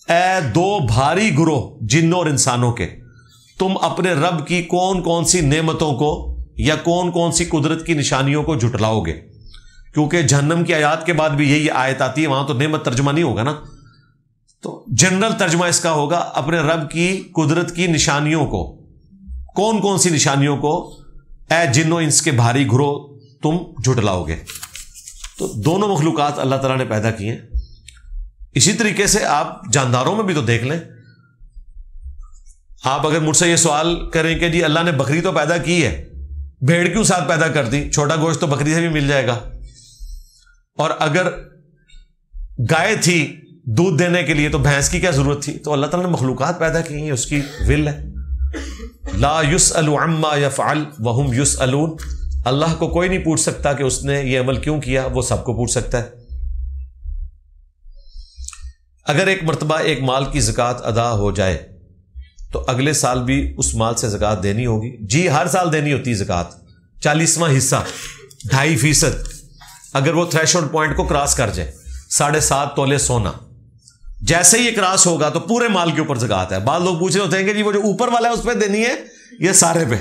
اے دو بھاری گروہ جنوں اور انسانوں کے، تم اپنے رب کی کون کون سی نعمتوں کو یا کون کون سی قدرت کی نشانیوں کو جھٹلاؤ گے؟ کیونکہ جہنم کی آیات کے بعد بھی یہی آیت آتی ہے، وہاں تو نعمت ترجمہ نہیں ہوگا نا، تو جنرل ترجمہ اس کا ہوگا اپنے رب کی قدرت کی نشانیوں کو، کون کون سی نشانیوں کو اے جنوں انس کے بھاری گروہ تم جھٹلاؤ گے؟ تو دونوں مخلوقات اللہ تعالیٰ نے پیدا کی ہیں۔ اسی طریقے سے آپ جانداروں میں بھی تو دیکھ لیں، آپ اگر مجھ سے یہ سوال کریں کہ جی اللہ نے بکری تو پیدا کی ہے، بھیڑ کیوں ساتھ پیدا کر دی؟ چھوٹا گوشت تو بکری سے بھی مل جائے گا، اور اگر گائے تھی دودھ دینے کے لیے تو بھینس کی کیا ضرورت تھی؟ تو اللہ تعالیٰ نے مخلوقات پیدا کی ہیں، اس کی ول ہے۔ لا يسأل عما يفعل وهم يسألون، اللہ کو کوئی نہیں پوچھ سکتا کہ اس نے یہ عمل کیوں کیا، وہ سب کو پوچھ سکتا ہے۔ اگر ایک مرتبہ ایک مال کی زکوٰۃ ادا ہو جائے تو اگلے سال بھی اس مال سے زکوٰۃ دینی ہوگی؟ جی ہر سال دینی ہوتی ہے زکوٰۃ، 40واں حصہ 2.5%، اگر وہ تھریشولڈ پوائنٹ کو کراس کر جائے، 7.5 تولے سونا، جیسے ہی یہ کراس ہوگا تو پورے مال کے اوپر زکوٰۃ ہے۔ بعض لوگ پوچھ رہے ہوتے ہیں کہ جی وہ جو اوپر والا ہے اس پہ دینی ہے یا سارے پہ؟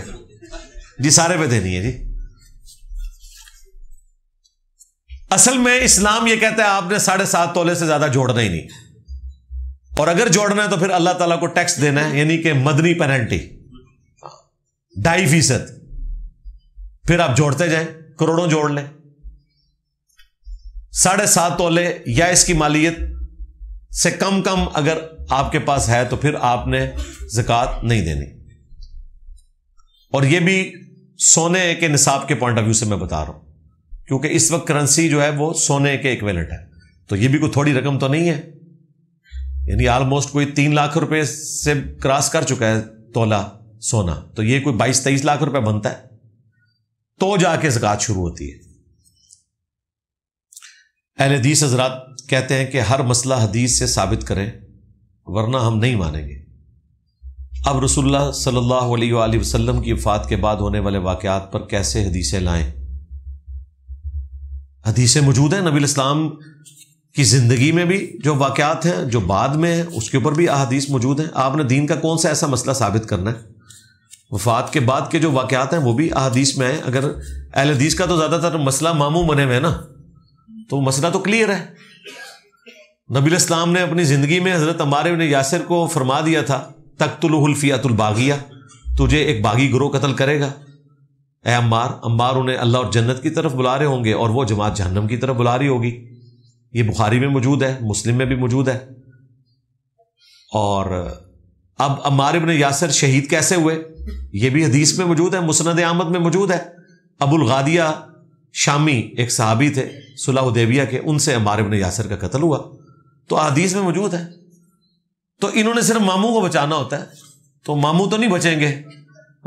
جی سارے پہ دینی ہے جی۔ اصل میں اسلام یہ کہتا ہے آپ نے 7.5 تولے سے زیادہ جوڑنا ہی نہیں، اور اگر جوڑنا ہے تو پھر اللہ تعالیٰ کو ٹیکس دینا ہے، یعنی کہ مدنی پینلٹی 2.5%، پھر آپ جوڑتے جائیں، کروڑوں جوڑ لیں۔ 7.5 تولے یا اس کی مالیت سے کم اگر آپ کے پاس ہے تو پھر آپ نے زکوٰۃ نہیں دینی۔ اور یہ بھی سونے کے نصاب کے پوائنٹ آف ویو سے میں بتا رہا ہوں، کیونکہ اس وقت کرنسی جو ہے وہ سونے کے ایکویلنٹ ہے، تو یہ بھی کوئی تھوڑی رقم تو نہیں ہے، یعنی آلموسٹ کوئی 3 لاکھ روپے سے کراس کر چکا ہے تولہ سونا, تو یہ کوئی 22-23 لاکھ روپے بنتا ہے, تو جا کے زکوٰۃ شروع ہوتی ہے. اہل حدیث حضرات کہتے ہیں کہ ہر مسئلہ حدیث سے ثابت کریں ورنہ ہم نہیں مانیں گے. اب رسول اللہ صلی اللہ علیہ وآلہ وسلم کی وفات کے بعد ہونے والے واقعات پر کیسے حدیثیں لائیں؟ حدیثیں موجود ہیں, نبی الاسلام کی زندگی میں بھی جو واقعات ہیں, جو بعد میں ہیں اس کے اوپر بھی احادیث موجود ہیں. آپ نے دین کا کون سا ایسا مسئلہ ثابت کرنا ہے؟ وفات کے بعد کے جو واقعات ہیں وہ بھی احادیث میں ہیں. اگر اہل حدیث کا تو زیادہ تر مسئلہ ماموں بنے ہوئے ہیں نا, تو مسئلہ تو کلیئر ہے. نبی الاسلام نے اپنی زندگی میں حضرت عمار بن یاسر کو فرما دیا تھا تقتلہ الفئۃ الباغیہ, تجھے ایک باغی گروہ قتل کرے گا اے عمار. عمار انہیں اللہ اور جنت کی طرف بلا رہے ہوں گے اور وہ جماعت جہنم کی طرف بلا رہی ہوگی. یہ بخاری میں موجود ہے, مسلم میں بھی موجود ہے. اور اب عمار بن یاسر شہید کیسے ہوئے یہ بھی حدیث میں موجود ہے, مسند احمد میں موجود ہے. ابو الغادیہ شامی ایک صحابی تھے صلح حدیبیہ کے, ان سے عمار بن یاسر کا قتل ہوا, تو حدیث میں موجود ہے. تو انہوں نے صرف ماموں کو بچانا ہوتا ہے, تو ماموں تو نہیں بچیں گے.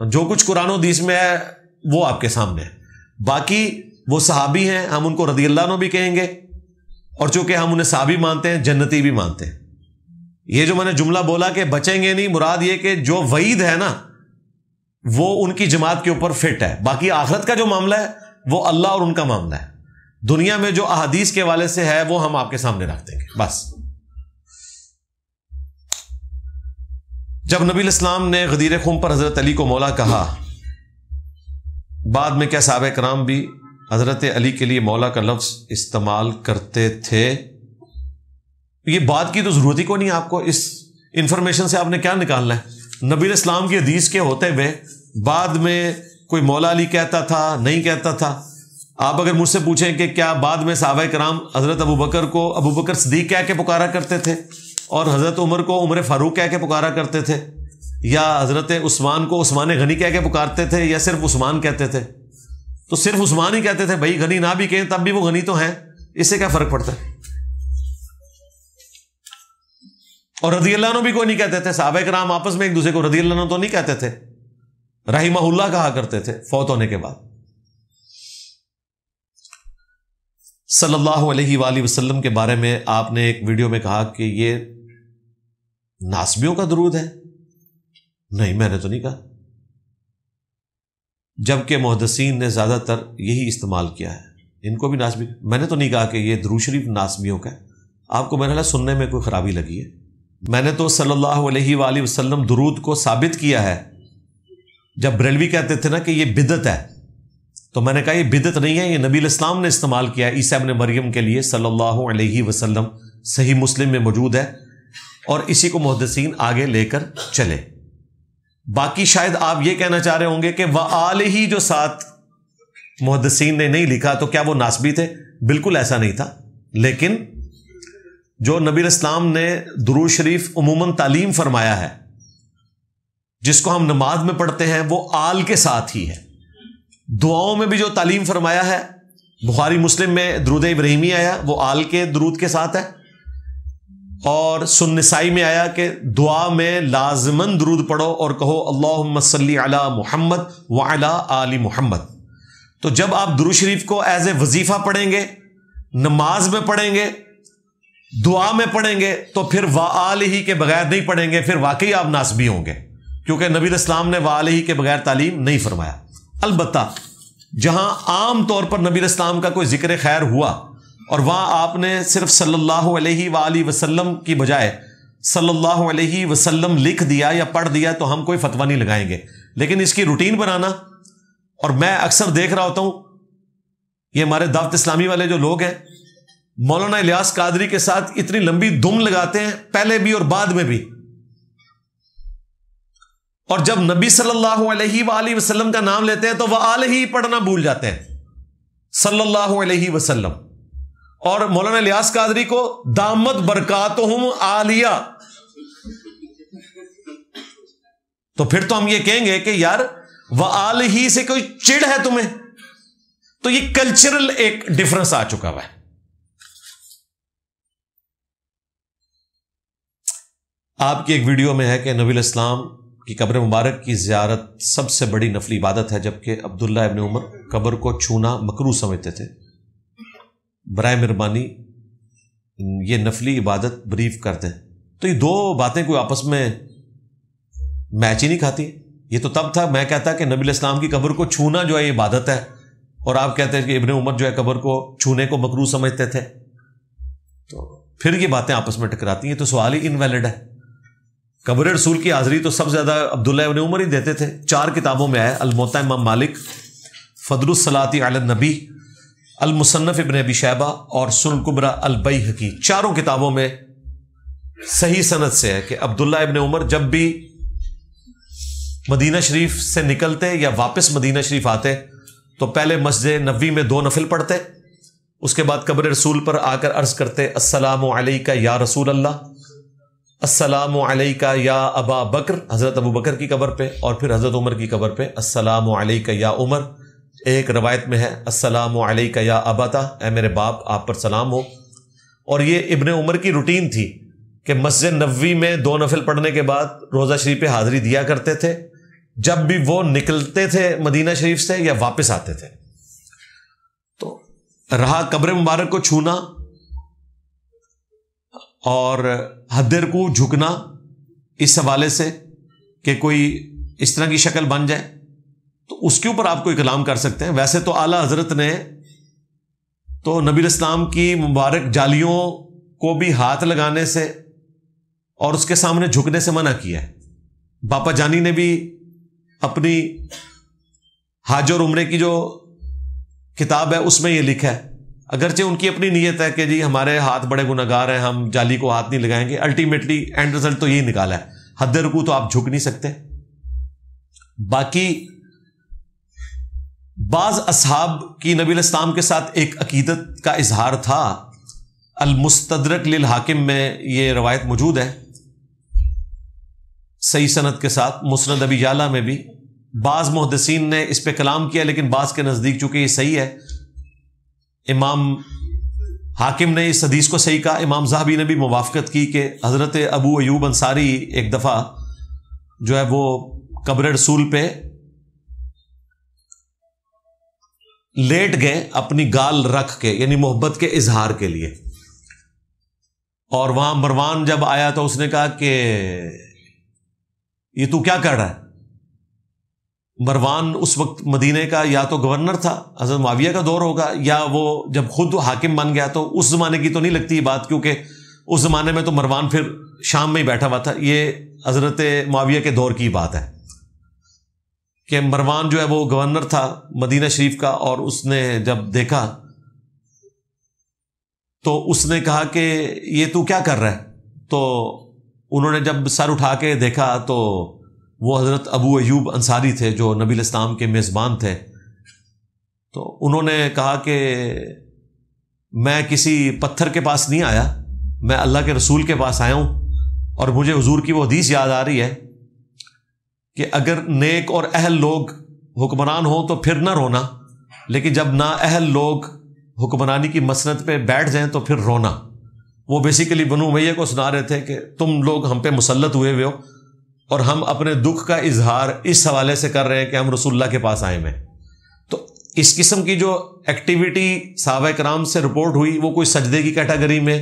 جو کچھ قرآن و حدیث میں ہے وہ آپ کے سامنے ہے. باقی وہ صحابی ہیں, ہم ان کو رضی اللہ عنہ بھی کہیں گے, اور چونکہ ہم انہیں صحابی مانتے ہیں جنتی بھی مانتے ہیں. یہ جو میں نے جملہ بولا کہ بچیں گے نہیں, مراد یہ کہ جو وعید ہے نا وہ ان کی جماعت کے اوپر فٹ ہے. باقی آخرت کا جو معاملہ ہے وہ اللہ اور ان کا معاملہ ہے. دنیا میں جو احادیث کے حوالے سے ہے وہ ہم آپ کے سامنے رکھ دیں گے بس. جب نبی الاسلام نے غدیر خم پر حضرت علی کو مولا کہا, بعد میں کیا صحابہ کرام بھی حضرت علی کے لیے مولا کا لفظ استعمال کرتے تھے؟ یہ بات کی تو ضرورت ہی کو نہیں. آپ کو اس انفارمیشن سے آپ نے کیا نکالنا ہے؟ نبی الاسلام کی حدیث کے ہوتے ہوئے بعد میں کوئی مولا علی کہتا تھا نہیں کہتا تھا. آپ اگر مجھ سے پوچھیں کہ کیا بعد میں صحابہ کرام حضرت ابو بکر کو ابو بکر صدیق کہہ کے پکارا کرتے تھے اور حضرت عمر کو عمر فاروق کہہ کے پکارا کرتے تھے, یا حضرت عثمان کو عثمان غنی کہہ کے پکارتے تھے, یا صرف عثمان کہتے تھے؟ تو صرف عثمان ہی کہتے تھے بھائی, غنی نہ بھی کہیں تب بھی وہ غنی تو ہیں, اس سے کیا فرق پڑتا ہے؟ اور رضی اللہ عنہ بھی کوئی نہیں کہتے تھے. صحابہ کرام آپس میں ایک دوسرے کو رضی اللہ عنہ تو نہیں کہتے تھے, رحمہ اللہ کہا کرتے تھے فوت ہونے کے بعد. صلی اللہ علیہ وآلہ وسلم کے بارے میں آپ نے ایک ویڈیو میں کہا کہ یہ ناسبیوں کا درود ہے. نہیں, میں نے تو نہیں کہا, جبکہ محدثین نے زیادہ تر یہی استعمال کیا ہے. ان کو بھی ناسبی, میں نے تو نہیں کہا کہ یہ درود شریف ناسبیوں کا ہے. آپ کو میرا خیال سننے میں کوئی خرابی لگی ہے. میں نے تو صلی اللہ علیہ وآلہ وسلم درود کو ثابت کیا ہے. جب بریلوی کہتے تھے نا کہ یہ بدعت ہے, تو میں نے کہا یہ بدعت نہیں ہے, یہ نبی الاسلام نے استعمال کیا عیسیٰ ابن مریم کے لیے صلی اللہ علیہ وسلم. صحیح مسلم میں موجود ہے, اور اسی کو محدثین آگے لے کر چلے. باقی شاید آپ یہ کہنا چاہ رہے ہوں گے کہ وآلہ جو ساتھ محدثین نے نہیں لکھا تو کیا وہ ناسبی تھے؟ بالکل ایسا نہیں تھا. لیکن جو نبی الاسلام نے درود شریف عموماً تعلیم فرمایا ہے, جس کو ہم نماز میں پڑھتے ہیں, وہ آل کے ساتھ ہی ہے. دعاؤں میں بھی جو تعلیم فرمایا ہے, بخاری مسلم میں درود ابراہیمی آیا, وہ آل کے درود کے ساتھ ہے. اور سنن نسائی میں آیا کہ دعا میں لازماً درود پڑھو اور کہو اللہم صلی علی محمد وعلی آل محمد. تو جب آپ درود شریف کو ایز اے وظیفہ پڑھیں گے, نماز میں پڑھیں گے, دعا میں پڑھیں گے, تو پھر وآلہ کے بغیر نہیں پڑھیں گے, پھر واقعی آپ ناسبی ہوں گے, کیونکہ نبی الاسلام نے وآلہ کے بغیر تعلیم نہیں فرمایا. البتہ جہاں عام طور پر نبی الاسلام کا کوئی ذکر خیر ہوا اور وہاں آپ نے صرف صلی اللہ علیہ وآلہ وسلم کی بجائے صلی اللہ علیہ وسلم لکھ دیا یا پڑھ دیا, تو ہم کوئی فتویٰ نہیں لگائیں گے. لیکن اس کی روٹین بنانا, اور میں اکثر دیکھ رہا ہوتا ہوں یہ ہمارے دعوت اسلامی والے جو لوگ ہیں, مولانا الیاس قادری کے ساتھ اتنی لمبی دم لگاتے ہیں, پہلے بھی اور بعد میں بھی, اور جب نبی صلی اللہ علیہ وآلہ وسلم کا نام لیتے ہیں تو وآلہ پڑھنا بھول جاتے ہیں, صلی اللہ علیہ وسلم. اور مولانا الیاس قادری کو دامت برکاتہم عالیہ, تو پھر تو ہم یہ کہیں گے کہ یار وآلہ سے کوئی چڑ ہے تمہیں؟ تو یہ کلچرل ایک ڈفرنس آ چکا ہوا ہے. آپ کی ایک ویڈیو میں ہے کہ نبی الاسلام کی قبر مبارک کی زیارت سب سے بڑی نفلی عبادت ہے، جبکہ عبداللہ ابن عمر قبر کو چھونا مکروہ سمجھتے تھے۔ برائے مہربانی یہ نفلی عبادت بریف کر دیں۔ تو یہ دو باتیں کوئی آپس میں میچ ہی نہیں کھاتی۔ یہ تو تب تھا میں کہتا کہ نبی علیہ السلام کی قبر کو چھونا جو ہے یہ عبادت ہے، اور آپ کہتے ہیں کہ ابن عمر جو ہے قبر کو چھونے کو مکروہ سمجھتے تھے، تو پھر یہ باتیں آپس میں ٹکراتی ہیں، تو سوال ہی انویلڈ ہے۔ قبر رسول کی حاضری تو سب سے زیادہ عبداللہ ابن عمر ہی دیتے تھے۔ 4 کتابوں میں ہے، الموطا امام مالک، فضل الصلاۃ علی النبی، المصنف ابن ابی شیبہ اور سنن الکبریٰ البیہقی، چاروں کتابوں میں صحیح سند سے ہے کہ عبداللہ ابن عمر جب بھی مدینہ شریف سے نکلتے یا واپس مدینہ شریف آتے تو پہلے مسجد نبوی میں 2 نفل پڑھتے، اس کے بعد قبر رسول پر آ کر عرض کرتے السلام علیکہ یا رسول اللہ، السلام علیکہ یا ابا بکر، حضرت ابو بکر کی قبر پہ، اور پھر حضرت عمر کی قبر پہ السلام علیکہ یا عمر۔ ایک روایت میں ہے السلام علیکہ یا ابتا، اے میرے باپ آپ پر سلام ہو۔ اور یہ ابن عمر کی روٹین تھی کہ مسجد نبوی میں 2 نفل پڑھنے کے بعد روضہ شریف پہ حاضری دیا کرتے تھے جب بھی وہ نکلتے تھے مدینہ شریف سے یا واپس آتے تھے۔ تو رہا قبر مبارک کو چھونا اور حد رکوع جھکنا اس حوالے سے کہ کوئی اس طرح کی شکل بن جائے تو اس کے اوپر آپ کو کلام کر سکتے ہیں۔ ویسے تو اعلیٰ حضرت نے تو نبی الاسلام کی مبارک جالیوں کو بھی ہاتھ لگانے سے اور اس کے سامنے جھکنے سے منع کیا ہے۔ باپا جانی نے بھی اپنی حج اور عمرے کی جو کتاب ہے اس میں یہ لکھا ہے، اگرچہ ان کی اپنی نیت ہے کہ جی ہمارے ہاتھ بڑے گناہگار ہیں، ہم جالی کو ہاتھ نہیں لگائیں گے، الٹیمیٹلی اینڈ رزلٹ تو یہی نکالا ہے، حد رکوع تو آپ جھک نہیں سکتے۔ باقی بعض اصحاب کی نبی علیہ السلام کے ساتھ ایک عقیدت کا اظہار تھا۔ المستدرک للحاکم میں یہ روایت موجود ہے صحیح سند کے ساتھ، مسند ابی یعلا میں بھی۔ بعض محدثین نے اس پہ کلام کیا لیکن بعض کے نزدیک چونکہ یہ صحیح ہے، امام حاکم نے اس حدیث کو صحیح کہا، امام ذہبی نے بھی موافقت کی کہ حضرت ابو ایوب انصاری ایک دفعہ جو ہے وہ قبر رسول پہ لیٹ گئے اپنی گال رکھ کے، یعنی محبت کے اظہار کے لیے، اور وہاں مروان جب آیا تو اس نے کہا کہ یہ تو کیا کر رہا ہے؟ مروان اس وقت مدینے کا یا تو گورنر تھا، حضرت معاویہ کا دور ہوگا، یا وہ جب خود حاکم بن گیا، تو اس زمانے کی تو نہیں لگتی یہ بات، کیونکہ اس زمانے میں تو مروان پھر شام میں ہی بیٹھا ہوا تھا، یہ حضرت معاویہ کے دور کی بات ہے کہ مروان جو ہے وہ گورنر تھا مدینہ شریف کا، اور اس نے جب دیکھا تو اس نے کہا کہ یہ تو کیا کر رہا ہے؟ تو انہوں نے جب سر اٹھا کے دیکھا تو وہ حضرت ابو ایوب انصاری تھے جو نبی علیہ السلام کے میزبان تھے، تو انہوں نے کہا کہ میں کسی پتھر کے پاس نہیں آیا، میں اللہ کے رسول کے پاس آیا ہوں، اور مجھے حضور کی وہ حدیث یاد آ رہی ہے کہ اگر نیک اور اہل لوگ حکمران ہوں تو پھر نہ رونا، لیکن جب نا اہل لوگ حکمرانی کی مسند پہ بیٹھ جائیں تو پھر رونا۔ وہ بیسیکلی بنو امیہ کو سنا رہے تھے کہ تم لوگ ہم پہ مسلط ہوئے ہو اور ہم اپنے دکھ کا اظہار اس حوالے سے کر رہے ہیں کہ ہم رسول اللہ کے پاس آئے ہیں۔ تو اس قسم کی جو ایکٹیویٹی صحابہ کرام سے رپورٹ ہوئی وہ کوئی سجدے کی کیٹیگری میں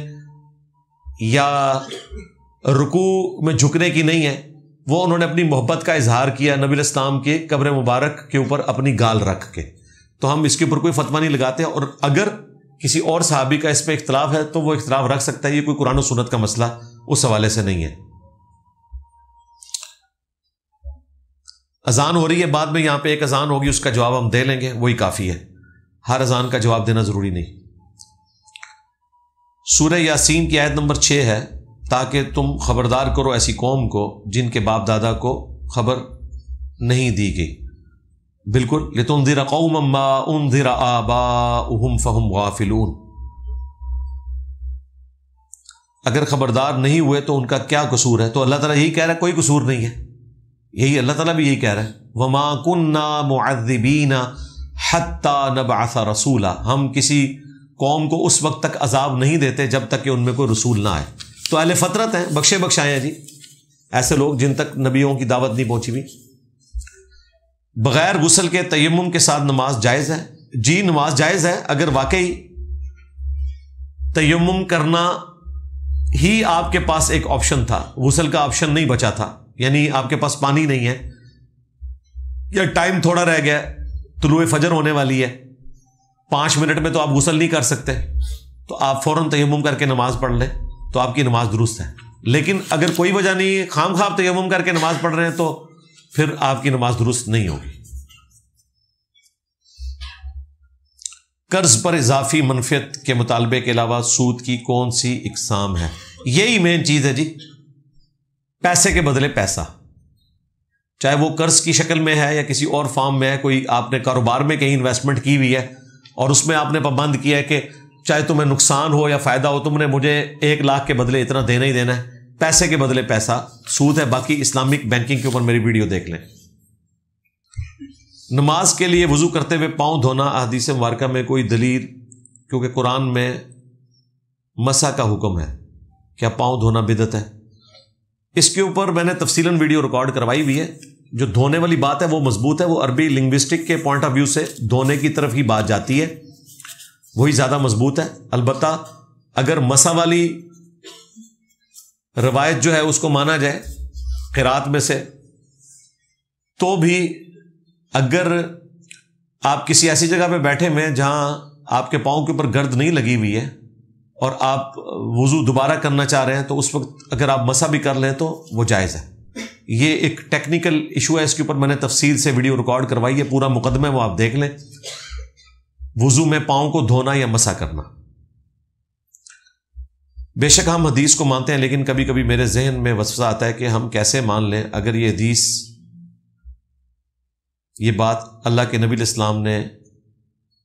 یا رکوع میں جھکنے کی نہیں ہے، وہ انہوں نے اپنی محبت کا اظہار کیا نبی علیہ السلام کے قبر مبارک کے اوپر اپنی گال رکھ کے۔ تو ہم اس کے اوپر کوئی فتویٰ نہیں لگاتے، اور اگر کسی اور صحابی کا اس پہ اختلاف ہے تو وہ اختلاف رکھ سکتا ہے، یہ کوئی قرآن و سنت کا مسئلہ اس حوالے سے نہیں ہے۔ اذان ہو رہی ہے، بعد میں یہاں پہ ایک اذان ہوگی، اس کا جواب ہم دے لیں گے، وہی کافی ہے، ہر اذان کا جواب دینا ضروری نہیں۔ سورہ یاسین کی آیت نمبر 6 ہے، تاکہ تم خبردار کرو ایسی قوم کو جن کے باپ دادا کو خبر نہیں دی گئی۔ بالکل، لتنذر قوما ما انذر آباؤہم فہم غافلون۔ اگر خبردار نہیں ہوئے تو ان کا کیا قصور ہے؟ تو اللہ تعالیٰ یہی کہہ رہا ہے کوئی قصور نہیں ہے، یہی اللہ تعالیٰ بھی یہی کہہ رہا ہے، وما كنا معذبین حتی نبعث رسولا، ہم کسی قوم کو اس وقت تک عذاب نہیں دیتے جب تک کہ ان میں کوئی رسول نہ آئے۔ تو اہل فطرت ہیں، بخشے بخشائے ہیں جی، ایسے لوگ جن تک نبیوں کی دعوت نہیں پہنچی ہوئی. بغیر غسل کے تیمم کے ساتھ نماز جائز ہے؟ جی نماز جائز ہے اگر واقعی تیمم کرنا ہی آپ کے پاس ایک آپشن تھا, غسل کا آپشن نہیں بچا تھا, یعنی آپ کے پاس پانی نہیں ہے یا ٹائم تھوڑا رہ گیا, طلوع فجر ہونے والی ہے, 5 منٹ میں تو آپ غسل نہیں کر سکتے, تو آپ فوراً تیمم کر کے نماز پڑھ لیں تو آپ کی نماز درست ہے. لیکن اگر کوئی وجہ نہیں, خام خواہ تیمم کر کے نماز پڑھ رہے ہیں تو پھر آپ کی نماز درست نہیں ہوگی. قرض پر اضافی منفیت کے مطالبے کے علاوہ سود کی کون سی اقسام ہے؟ یہی مین چیز ہے جی, پیسے کے بدلے پیسہ, چاہے وہ قرض کی شکل میں ہے یا کسی اور فارم میں ہے. کوئی آپ نے کاروبار میں کہیں انویسٹمنٹ کی ہوئی ہے اور اس میں آپ نے پابند کیا ہے کہ چاہے تمہیں نقصان ہو یا فائدہ ہو, تم نے مجھے 1 لاکھ کے بدلے اتنا دینا ہی دینا ہے. پیسے کے بدلے پیسہ سود ہے. باقی اسلامک بینکنگ کے اوپر میری ویڈیو دیکھ لیں. نماز کے لیے وضو کرتے ہوئے پاؤں دھونا احادیث مبارکہ میں کوئی دلیل؟ کیونکہ قرآن میں مسح کا حکم ہے, کیا پاؤں دھونا بدعت ہے؟ اس کے اوپر میں نے تفصیلاً ویڈیو ریکارڈ کروائی ہوئی ہے. جو دھونے والی بات ہے وہ مضبوط ہے, وہ عربی لنگوسٹک کے پوائنٹ آف ویو سے دھونے کی طرف ہی بات جاتی ہے, وہی زیادہ مضبوط ہے. البتہ اگر مسح والی روایت جو ہے اس کو مانا جائے قرات میں سے, تو بھی اگر آپ کسی ایسی جگہ پہ بیٹھے ہوئے ہیں جہاں آپ کے پاؤں کے اوپر گرد نہیں لگی ہوئی ہے اور آپ وضو دوبارہ کرنا چاہ رہے ہیں, تو اس وقت اگر آپ مسح بھی کر لیں تو وہ جائز ہے. یہ ایک ٹیکنیکل ایشو ہے, اس کے اوپر میں نے تفصیل سے ویڈیو ریکارڈ کروائی ہے, پورا مقدمہ ہے وہ آپ دیکھ لیں. وضو میں پاؤں کو دھونا یا مسح کرنا. بے شک ہم حدیث کو مانتے ہیں, لیکن کبھی کبھی میرے ذہن میں وسوسہ آتا ہے کہ ہم کیسے مان لیں اگر یہ حدیث, یہ بات اللہ کے نبی علیہ السلام نے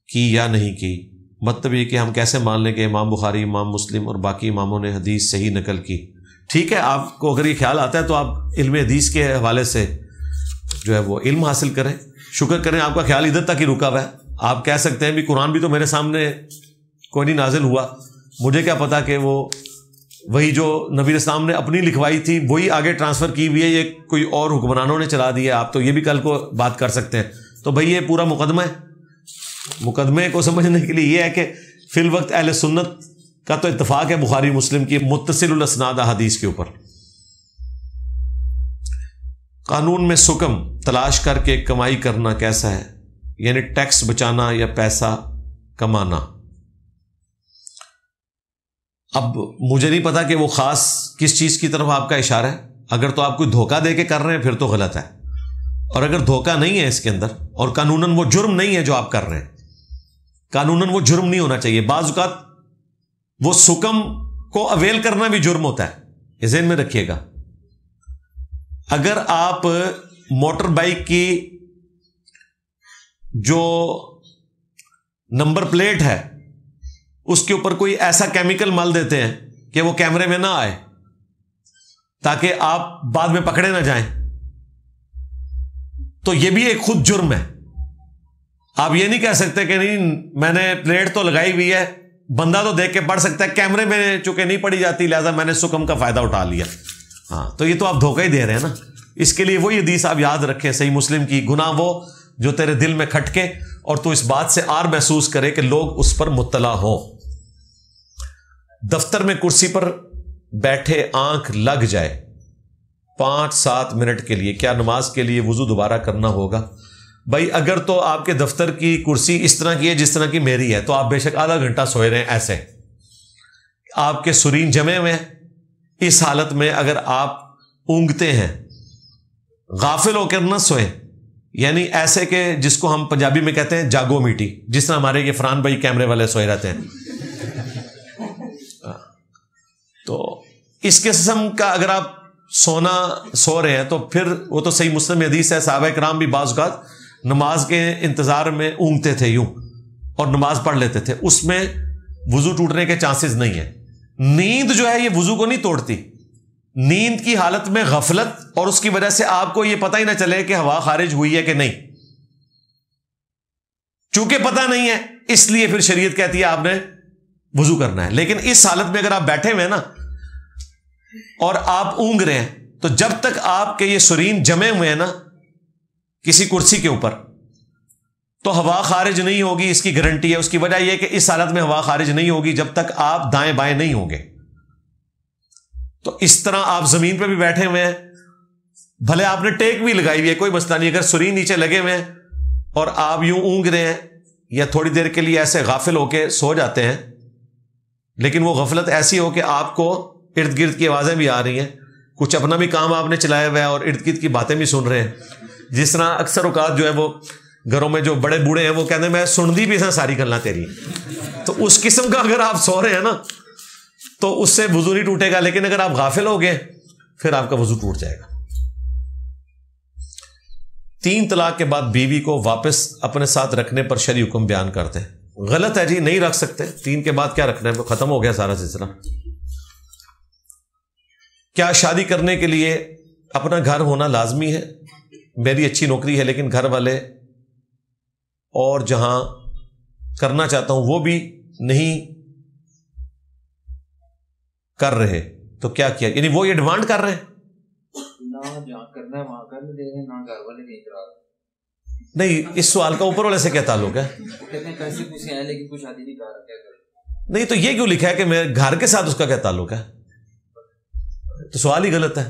کی یا نہیں کی. مطلب یہ کہ ہم کیسے مان لیں کہ امام بخاری, امام مسلم اور باقی اماموں نے حدیث صحیح نقل کی. ٹھیک ہے, آپ کو اگر یہ خیال آتا ہے تو آپ علم حدیث کے حوالے سے جو ہے وہ علم حاصل کریں, شکر کریں, آپ کا خیال ادھر تک ہی رکا ہوا ہے. آپ کہہ سکتے ہیں بھی قرآن بھی تو میرے سامنے کوئی نہیں نازل ہوا, مجھے کیا پتا کہ وہ وہی جو نبی علیہ السلام نے اپنی لکھوائی تھی وہی آگے ٹرانسفر کی ہوئی ہے, یہ کوئی اور حکمرانوں نے چلا دیا. آپ تو یہ بھی کل کو بات کر سکتے ہیں. تو بھئی یہ پورا مقدمہ ہے. مقدمے کو سمجھنے کے لیے یہ ہے کہ فی الوقت اہل سنت کا تو اتفاق ہے بخاری مسلم کی متصل الاسناد احادیث کے اوپر. قانون میں سکم تلاش کر کے کمائی کرنا کیسا ہے؟ یعنی ٹیکس بچانا یا پیسہ کمانا. اب مجھے نہیں پتا کہ وہ خاص کس چیز کی طرف آپ کا اشارہ ہے. اگر تو آپ کوئی دھوکہ دے کے کر رہے ہیں پھر تو غلط ہے, اور اگر دھوکہ نہیں ہے اس کے اندر اور قانوناً وہ جرم نہیں ہے جو آپ کر رہے ہیں, قانوناً وہ جرم نہیں ہونا چاہیے. بعض اوقات وہ سکم کو اویل کرنا بھی جرم ہوتا ہے, یہ ذہن میں رکھیے گا. اگر آپ موٹر بائک کی جو نمبر پلیٹ ہے اس کے اوپر کوئی ایسا کیمیکل مل دیتے ہیں کہ وہ کیمرے میں نہ آئے تاکہ آپ بعد میں پکڑے نہ جائیں, تو یہ بھی ایک خود جرم ہے. آپ یہ نہیں کہہ سکتے کہ نہیں میں نے پلیٹ تو لگائی ہوئی ہے, بندہ تو دیکھ کے پڑھ سکتا ہے, کیمرے میں چونکہ نہیں پڑھی جاتی لہذا میں نے سکم کا فائدہ اٹھا لیا. ہاں تو یہ تو آپ دھوکہ ہی دے رہے ہیں نا. اس کے لیے وہی حدیث آپ یاد رکھیں صحیح مسلم کی, گناہ وہ جو تیرے دل میں کھٹکے اور تو اس بات سے آر محسوس کرے کہ لوگ اس پر مطلع ہوں. دفتر میں کرسی پر بیٹھے آنکھ لگ جائے 5-7 منٹ کے لیے, کیا نماز کے لیے وضو دوبارہ کرنا ہوگا؟ بھائی اگر تو آپ کے دفتر کی کرسی اس طرح کی ہے جس طرح کی میری ہے تو آپ بے شک آدھا گھنٹہ سوئے رہے ہیں. ایسے آپ کے سرین جمے ہوئے ہیں, اس حالت میں اگر آپ اونگتے ہیں غافل ہو کر نہ سوئیں, یعنی ایسے کہ جس کو ہم پنجابی میں کہتے ہیں جاگو میٹی, جس طرح ہمارے یہ فرحان بھائی کیمرے والے سوئے رہتے ہیں. تو اس قسم کا اگر آپ سو رہے ہیں تو پھر وہ تو صحیح مسلم حدیث ہے, صحابہ کرام بھی بعض اوقات نماز کے انتظار میں اونگتے تھے یوں اور نماز پڑھ لیتے تھے, اس میں وضو ٹوٹنے کے چانسز نہیں ہیں. نیند جو ہے یہ وضو کو نہیں توڑتی. نیند کی حالت میں غفلت اور اس کی وجہ سے آپ کو یہ پتہ ہی نہ چلے کہ ہوا خارج ہوئی ہے کہ نہیں, چونکہ پتہ نہیں ہے اس لیے پھر شریعت کہتی ہے آپ نے وضو کرنا ہے. لیکن اس حالت میں اگر آپ بیٹھے ہوئے ہیں نا اور آپ اونگ رہے ہیں تو جب تک آپ کے یہ سرین جمے ہوئے ہیں نا کسی کرسی کے اوپر تو ہوا خارج نہیں ہوگی، اس کی گارنٹی ہے۔ اس کی وجہ یہ کہ اس حالت میں ہوا خارج نہیں ہوگی جب تک آپ دائیں بائیں نہیں ہوں گے۔ تو اس طرح آپ زمین پہ بھی بیٹھے ہوئے ہیں، بھلے آپ نے ٹیک بھی لگائی ہوئی ہے، کوئی مسئلہ نہیں، اگر سرین نیچے لگے ہوئے ہیں اور آپ یوں اونگ رہے ہیں یا تھوڑی دیر کے لیے ایسے غافل ہو کے سو جاتے ہیں، لیکن وہ غفلت ایسی ہو کہ آپ کو ارد گرد کی آوازیں بھی آ رہی ہیں، کچھ اپنا بھی کام آپ نے چلایا ہوا ہے اور ارد گرد کی باتیں بھی سن رہے ہیں، جس طرح اکثر اوقات جو ہے وہ گھروں میں جو بڑے بوڑھے ہیں وہ کہتے ہیں میں سن دی بھی ساری گلنا تیری، تو اس قسم کا اگر آپ سو رہے ہیں نا تو اس سے وضو نہیں ٹوٹے گا، لیکن اگر آپ غافل ہو گئے پھر آپ کا وضو ٹوٹ جائے گا۔ 3 طلاق کے بعد بیوی کو واپس اپنے ساتھ رکھنے پر شرعی حکم بیان کرتے ہیں۔ غلط ہے جی، نہیں رکھ سکتے، 3 کے بعد کیا رکھنا ہے، ختم ہو گیا سارا سلسلہ۔ کیا شادی کرنے کے لیے اپنا گھر ہونا لازمی ہے؟ میری اچھی نوکری ہے لیکن گھر والے اور جہاں کرنا چاہتا ہوں وہ بھی نہیں کر رہے، تو کیا کیا؟ یعنی وہ یہ ڈیمانڈ کر رہے ہیں نہ جہاں کرنا ہے وہاں کر دے رہے، نہ گھر والے نہیں کرا رہے۔ نہیں، اس سوال کا اوپر والے سے کیا تعلق ہے؟ وہ کہتے ہیں پیسے پوسے ہیں لیکن کوئی شادی نہیں کر رہا، کیا کریں؟ نہیں تو یہ کیوں لکھا ہے کہ میرے گھر کے ساتھ اس کا کیا تعلق ہے؟ تو سوال ہی غلط ہے۔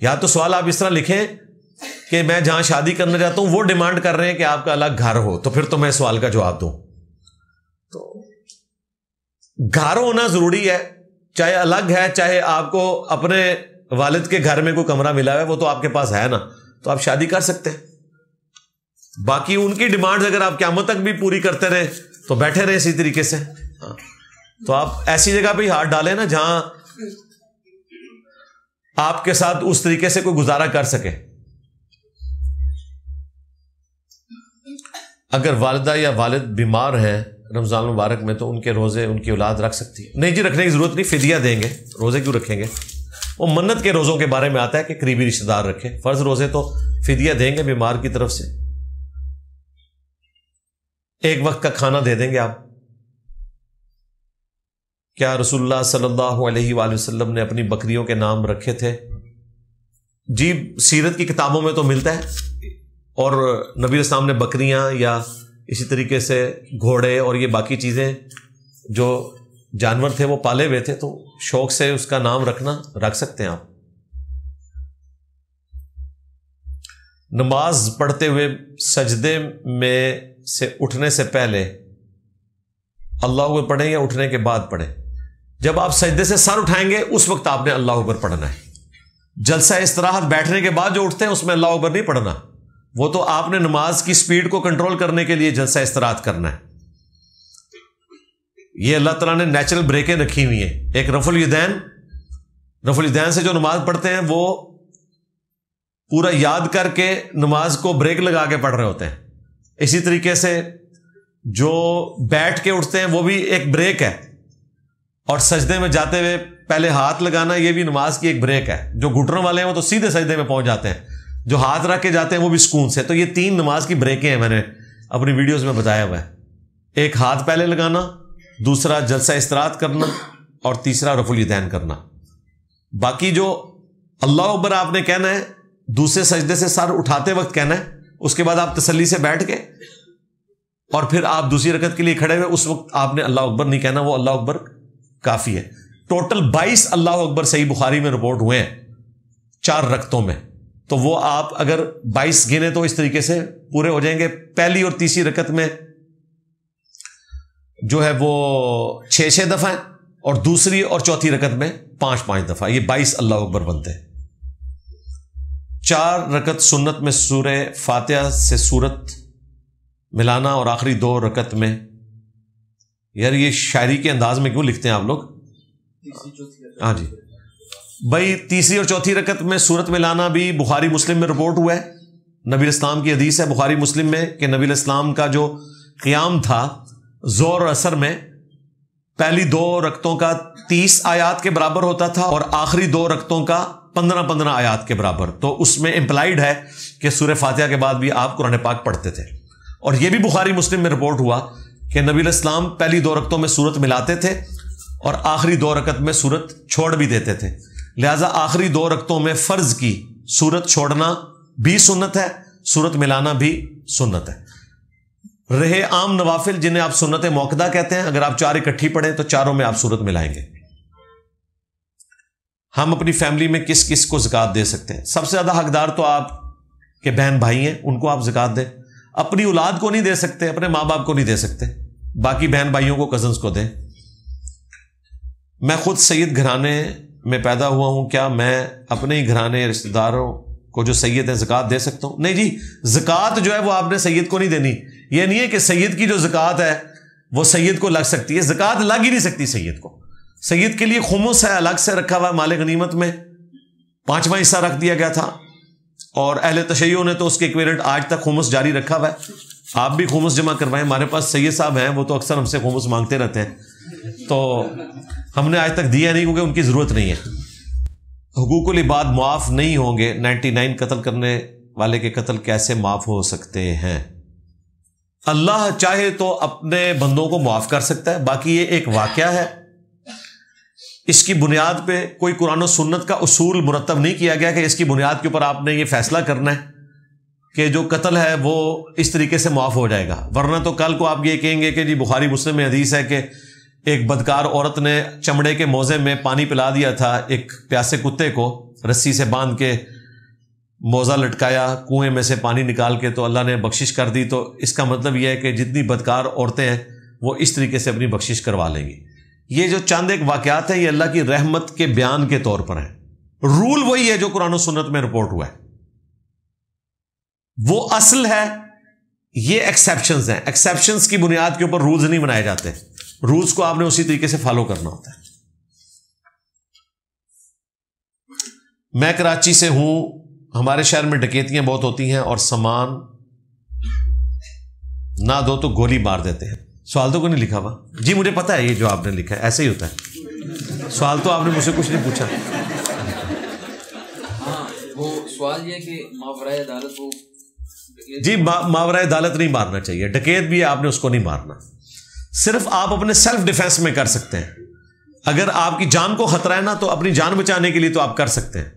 یا تو سوال آپ اس طرح لکھیں کہ میں جہاں شادی کرنا چاہتا ہوں وہ ڈیمانڈ کر رہے ہیں کہ آپ کا الگ گھر ہو، تو پھر تو میں سوال کا جواب دوں۔ تو گھر ہونا ضروری ہے، چاہے الگ ہے چاہے آپ کو اپنے والد کے گھر میں کوئی کمرہ ملا ہے، وہ تو آپ کے پاس ہے نا، تو آپ شادی کر سکتے ہیں۔ باقی ان کی ڈیمانڈ اگر آپ قیامت تک بھی پوری کرتے رہے تو بیٹھے رہے اسی طریقے سے۔ تو آپ ایسی جگہ پہ ہاتھ ڈالیں نا جہاں آپ کے ساتھ اس طریقے سے کوئی گزارا کر سکے۔ اگر والدہ یا والد بیمار ہیں رمضان مبارک میں تو ان کے روزے ان کی اولاد رکھ سکتی ہے؟ نہیں جی، رکھنے کی ضرورت نہیں، فدیہ دیں گے، روزے کیوں رکھیں گے؟ وہ منت کے روزوں کے بارے میں آتا ہے کہ قریبی رشتہ دار رکھے، فرض روزے تو فدیہ دیں گے بیمار کی طرف سے، 1 وقت کا کھانا دے دیں گے آپ۔ کیا رسول اللہ صلی اللہ علیہ وآلہ وسلم نے اپنی بکریوں کے نام رکھے تھے؟ جی، سیرت کی کتابوں میں تو ملتا ہے، اور نبی اسلام نے بکریاں یا اسی طریقے سے گھوڑے اور یہ باقی چیزیں جو جانور تھے وہ پالے ہوئے تھے، تو شوق سے اس کا نام رکھ سکتے ہیں آپ۔ نماز پڑھتے ہوئے سجدے میں سے اٹھنے سے پہلے اللہ اکبر پڑھیں یا اٹھنے کے بعد پڑھیں؟ جب آپ سجدے سے سر اٹھائیں گے اس وقت آپ نے اللہ اکبر پڑھنا ہے۔ جلسہ استراحت بیٹھنے کے بعد جو اٹھتے ہیں اس میں اللہ اکبر نہیں پڑھنا، وہ تو آپ نے نماز کی سپیڈ کو کنٹرول کرنے کے لیے جلسہ استراحت کرنا ہے۔ یہ اللہ تعالیٰ نے نیچرل بریکیں رکھی ہوئی ہیں۔ ایک رفع الیدین سے جو نماز پڑھتے ہیں وہ پورا یاد کر کے نماز کو بریک لگا کے پڑھ رہے ہوتے ہیں، اسی طریقے سے جو بیٹھ کے اٹھتے ہیں وہ بھی ایک بریک ہے، اور سجدے میں جاتے ہوئے پہلے ہاتھ لگانا یہ بھی نماز کی ایک بریک ہے۔ جو گھٹنوں والے ہیں وہ تو سیدھے سجدے میں پہنچ جاتے ہیں، جو ہاتھ رکھ کے جاتے ہیں وہ بھی سکون سے۔ تو یہ 3 نماز کی بریکیں ہیں، میں نے اپنی ویڈیوز میں بتایا ہوا ہے۔ ایک ہاتھ پہلے لگانا، دوسرا جلسہ استراحت کرنا، اور تیسرا رفع الیدین کرنا۔ باقی جو اللہ اکبر آپ نے کہنا ہے دوسرے سجدے سے سر اٹھاتے وقت کہنا ہے، اس کے بعد آپ تسلی سے بیٹھ کے اور پھر آپ دوسری رکعت کے لیے کھڑے ہوئے اس وقت آپ نے اللہ اکبر نہیں کہنا، وہ اللہ اکبر کافی ہے۔ ٹوٹل 22 اللہ اکبر صحیح بخاری میں رپورٹ ہوئے ہیں 4 رکعتوں میں، تو وہ آپ اگر 22 گنے تو اس طریقے سے پورے ہو جائیں گے۔ پہلی اور تیسری رکعت میں جو ہے وہ 6 دفعہ ہیں، اور دوسری اور چوتھی رکعت میں 5 دفعہ، یہ 22 اللہ اکبر بنتے ہیں۔ 4 رکعت سنت میں سورہ فاتحہ سے سورت ملانا، اور آخری 2 رکعت میں، یار یہ شاعری کے انداز میں کیوں لکھتے ہیں آپ لوگ؟ ہاں جی بھائی، تیسری اور چوتھی رکعت میں سورت ملانا بھی بخاری مسلم میں رپورٹ ہوا ہے۔ نبی اسلام کی حدیث ہے بخاری مسلم میں کہ نبی اسلام کا جو قیام تھا ظہر اور عصر میں، پہلی 2 رکعتوں کا 30 آیات کے برابر ہوتا تھا، اور آخری 2 رکعتوں کا 15 آیات کے برابر۔ تو اس میں امپلائڈ ہے کہ سورہ فاتحہ کے بعد بھی آپ قرآن پاک پڑھتے تھے۔ اور یہ بھی بخاری مسلم میں رپورٹ ہوا کہ نبی الاسلام پہلی 2 رکعتوں میں سورت ملاتے تھے اور آخری 2 رکعت میں سورت چھوڑ بھی دیتے تھے، لہذا آخری 2 رکعتوں میں فرض کی سورت چھوڑنا بھی سنت ہے، سورت ملانا بھی سنت ہے۔ رہے عام نوافل جنہیں آپ سنت موقدہ کہتے ہیں، اگر آپ 4 اکٹھی پڑھیں تو چاروں میں آپ سورت ملائیں گے۔ ہم اپنی فیملی میں کس کس کو زکوٰۃ دے سکتے ہیں؟ سب سے زیادہ حقدار تو آپ کے بہن بھائی ہیں، ان کو آپ زکوٰۃ دیں۔ اپنی اولاد کو نہیں دے سکتے، اپنے ماں باپ کو نہیں دے سکتے، باقی بہن بھائیوں کو، کزنز کو دیں۔ میں خود سید گھرانے میں پیدا ہوا ہوں، کیا میں اپنے ہی گھرانے رشتہ داروں کو جو سید ہیں زکوٰۃ دے سکتا ہوں؟ نہیں جی، زکوٰۃ جو ہے وہ آپ نے سید کو نہیں دینی۔ یہ نہیں ہے کہ سید کی جو زکوٰۃ ہے وہ سید کو لگ سکتی ہے، زکوٰۃ لگ ہی نہیں سکتی سید کو۔ سید کے لیے خمس ہے، الگ سے رکھا ہوا مال غنیمت میں 5واں حصہ رکھ دیا گیا تھا، اور اہل تشیع نے تو اس کے ایکویلنٹ آج تک خمس جاری رکھا ہوا ہے۔ آپ بھی خمس جمع کروائیں، ہمارے پاس سید صاحب ہیں، وہ تو اکثر ہم سے خمس مانگتے رہتے ہیں، تو ہم نے آج تک دیا نہیں کیونکہ ان کی ضرورت نہیں ہے۔ حقوق العباد معاف نہیں ہوں گے، 99 قتل کرنے والے کے قتل کیسے معاف ہو سکتے ہیں؟ اللہ چاہے تو اپنے بندوں کو معاف کر سکتا ہے، باقی یہ ایک واقعہ ہے، اس کی بنیاد پہ کوئی قرآن و سنت کا اصول مرتب نہیں کیا گیا کہ اس کی بنیاد کے اوپر آپ نے یہ فیصلہ کرنا ہے کہ جو قتل ہے وہ اس طریقے سے معاف ہو جائے گا، ورنہ تو کل کو آپ یہ کہیں گے کہ جی بخاری مسلم میں حدیث ہے کہ ایک بدکار عورت نے چمڑے کے موزے میں پانی پلا دیا تھا ایک پیاسے کتے کو، رسی سے باندھ کے موزہ لٹکایا، کنویں میں سے پانی نکال کے، تو اللہ نے بخشش کر دی۔ تو اس کا مطلب یہ ہے کہ جتنی بدکار عورتیں ہیں وہ اس طریقے سے اپنی بخشش کروا لیں گی۔ یہ جو چند ایک واقعات ہیں یہ اللہ کی رحمت کے بیان کے طور پر ہیں، رول وہی ہے جو قرآن و سنت میں رپورٹ ہوا ہے، وہ اصل ہے، یہ ایکسیپشنز ہیں، ایکسیپشنز کی بنیاد کے اوپر رولز نہیں بنائے جاتے، رولز کو آپ نے اسی طریقے سے فالو کرنا ہوتا ہے۔ میں کراچی سے ہوں، ہمارے شہر میں ڈکیتیاں بہت ہوتی ہیں اور سامان نہ دو تو گولی مار دیتے ہیں۔ سوال تو کوئی نہیں لکھا ہوا جی، مجھے پتا ہے یہ جو آپ نے لکھا ہے ایسے ہی ہوتا ہے، سوال تو آپ نے مجھ سے کچھ نہیں پوچھا۔ ہاں وہ سوال یہ کہ ماورائے عدالت وہ جی ماورائے عدالت نہیں مارنا چاہیے، ڈکیت بھی ہے آپ نے اس کو نہیں مارنا، صرف آپ اپنے سیلف ڈیفenس میں کر سکتے ہیں۔ اگر آپ کی جان کو خطرہ ہے نا تو اپنی جان بچانے کے لیے تو آپ کر سکتے ہیں،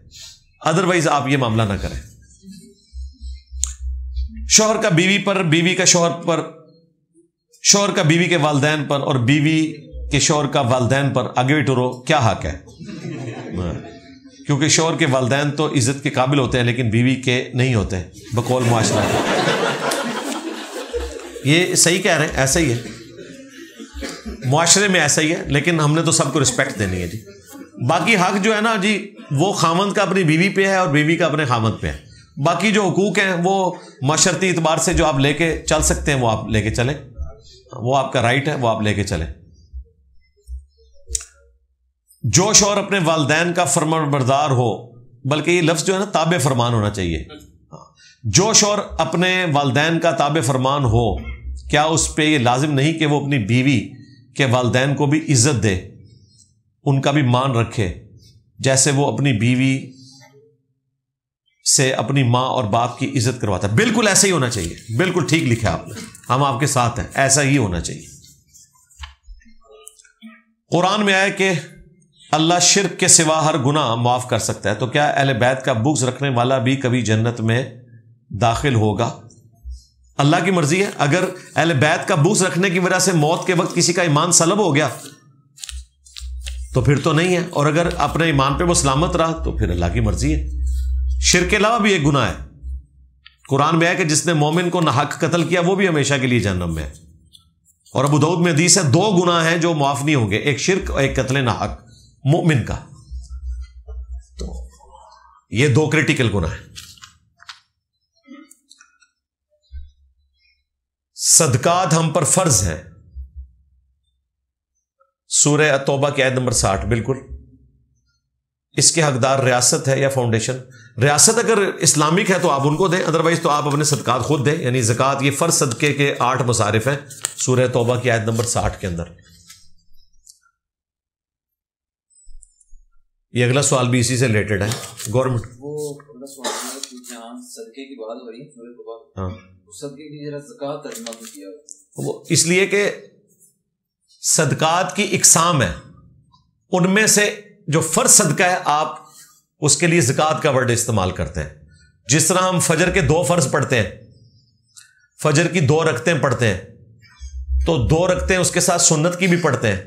ادروائز آپ یہ معاملہ نہ کریں۔ شوہر کا بیوی پر، بیوی کا شوہر پر، شوہر کا بیوی کے والدین پر اور بیوی کے شوہر کا والدین پر اگوی ٹورو کیا حق ہے؟ کیونکہ شوہر کے والدین تو عزت کے قابل ہوتے ہیں لیکن بیوی کے نہیں ہوتے بقول معاشرہ۔ یہ صحیح کہہ رہے ہیں، ایسا ہی ہے، معاشرے میں ایسا ہی ہے، لیکن ہم نے تو سب کو رسپیکٹ دینی ہے جی۔ باقی حق جو ہے نا جی وہ خامند کا اپنی بیوی پہ ہے اور بیوی کا اپنے خامند پہ ہے، باقی جو حقوق ہیں وہ معاشرتی اعتبار سے جو آپ لے کے چل سکتے ہیں وہ آپ لے کے چلیں، وہ آپ کا رائٹ ہے، وہ آپ لے کے چلیں۔ جو شوہر اپنے والدین کا فرمانبردار ہو، بلکہ یہ لفظ جو ہے نا تابع فرمان ہونا چاہیے، جو شوہر اپنے والدین کا تابع فرمان ہو، کیا اس پہ یہ لازم نہیں کہ وہ اپنی بیوی کے والدین کو بھی عزت دے، ان کا بھی مان رکھے، جیسے وہ اپنی بیوی سے اپنی ماں اور باپ کی عزت کرواتا ہے؟ بالکل ایسا ہی ہونا چاہیے، بالکل ٹھیک لکھا آپ نے، ہم آپ کے ساتھ ہیں، ایسا ہی ہونا چاہیے۔ قرآن میں آئے کہ اللہ شرک کے سوا ہر گناہ معاف کر سکتا ہے، تو کیا اہل بیت کا بغض رکھنے والا بھی کبھی جنت میں داخل ہوگا؟ اللہ کی مرضی ہے، اگر اہل بیت کا بغض رکھنے کی وجہ سے موت کے وقت کسی کا ایمان سلب ہو گیا تو پھر تو نہیں ہے، اور اگر اپنے ایمان پہ وہ سلامت رہا تو پھر اللہ کی مرضی ہے۔ شرک کے علاوہ بھی ایک گناہ ہے، قرآن میں ہے کہ جس نے مومن کو ناحق قتل کیا وہ بھی ہمیشہ کے لیے جہنم میں ہے، اور ابو داؤد میں حدیث ہے 2 گناہ ہیں جو معاف نہیں ہوں گے، ایک شرک اور ایک قتل ناحق مومن کا، تو یہ 2 کریٹیکل گناہ ہیں۔ صدقات ہم پر فرض ہیں، سورہ توبہ کی آیت نمبر 60، بالکل۔ اس کے حقدار ریاست ہے یا فاؤنڈیشن؟ ریاست اگر اسلامک ہے تو آپ ان کو دیں، ادروائز تو آپ اپنے صدقات خود دیں، یعنی زکوٰۃ یہ فرض صدقے کے 8 مصارف ہیں سورہ توبہ کی آیت نمبر 60 کے اندر۔ یہ اگلا سوال بھی اسی سے ریلیٹڈ ہے، گورنمنٹ وہ اگلا سوال ہے کہ جہاں صدقے کی بات ہو رہی ہے سورہ توبہ، صدقے کی ذرا زکوٰۃ ترجمہ بھی کیا ہوا، وہ اس لیے کہ صدقات کی اقسام ہے، ان میں سے جو فرض صدقہ ہے آپ اس کے لیے زکات کا ورڈ استعمال کرتے ہیں. جس طرح ہم فجر کے 2 فرض پڑھتے ہیں, فجر کی 2 رکعتیں پڑھتے ہیں, تو 2 رکعتیں اس کے ساتھ سنت کی بھی پڑھتے ہیں.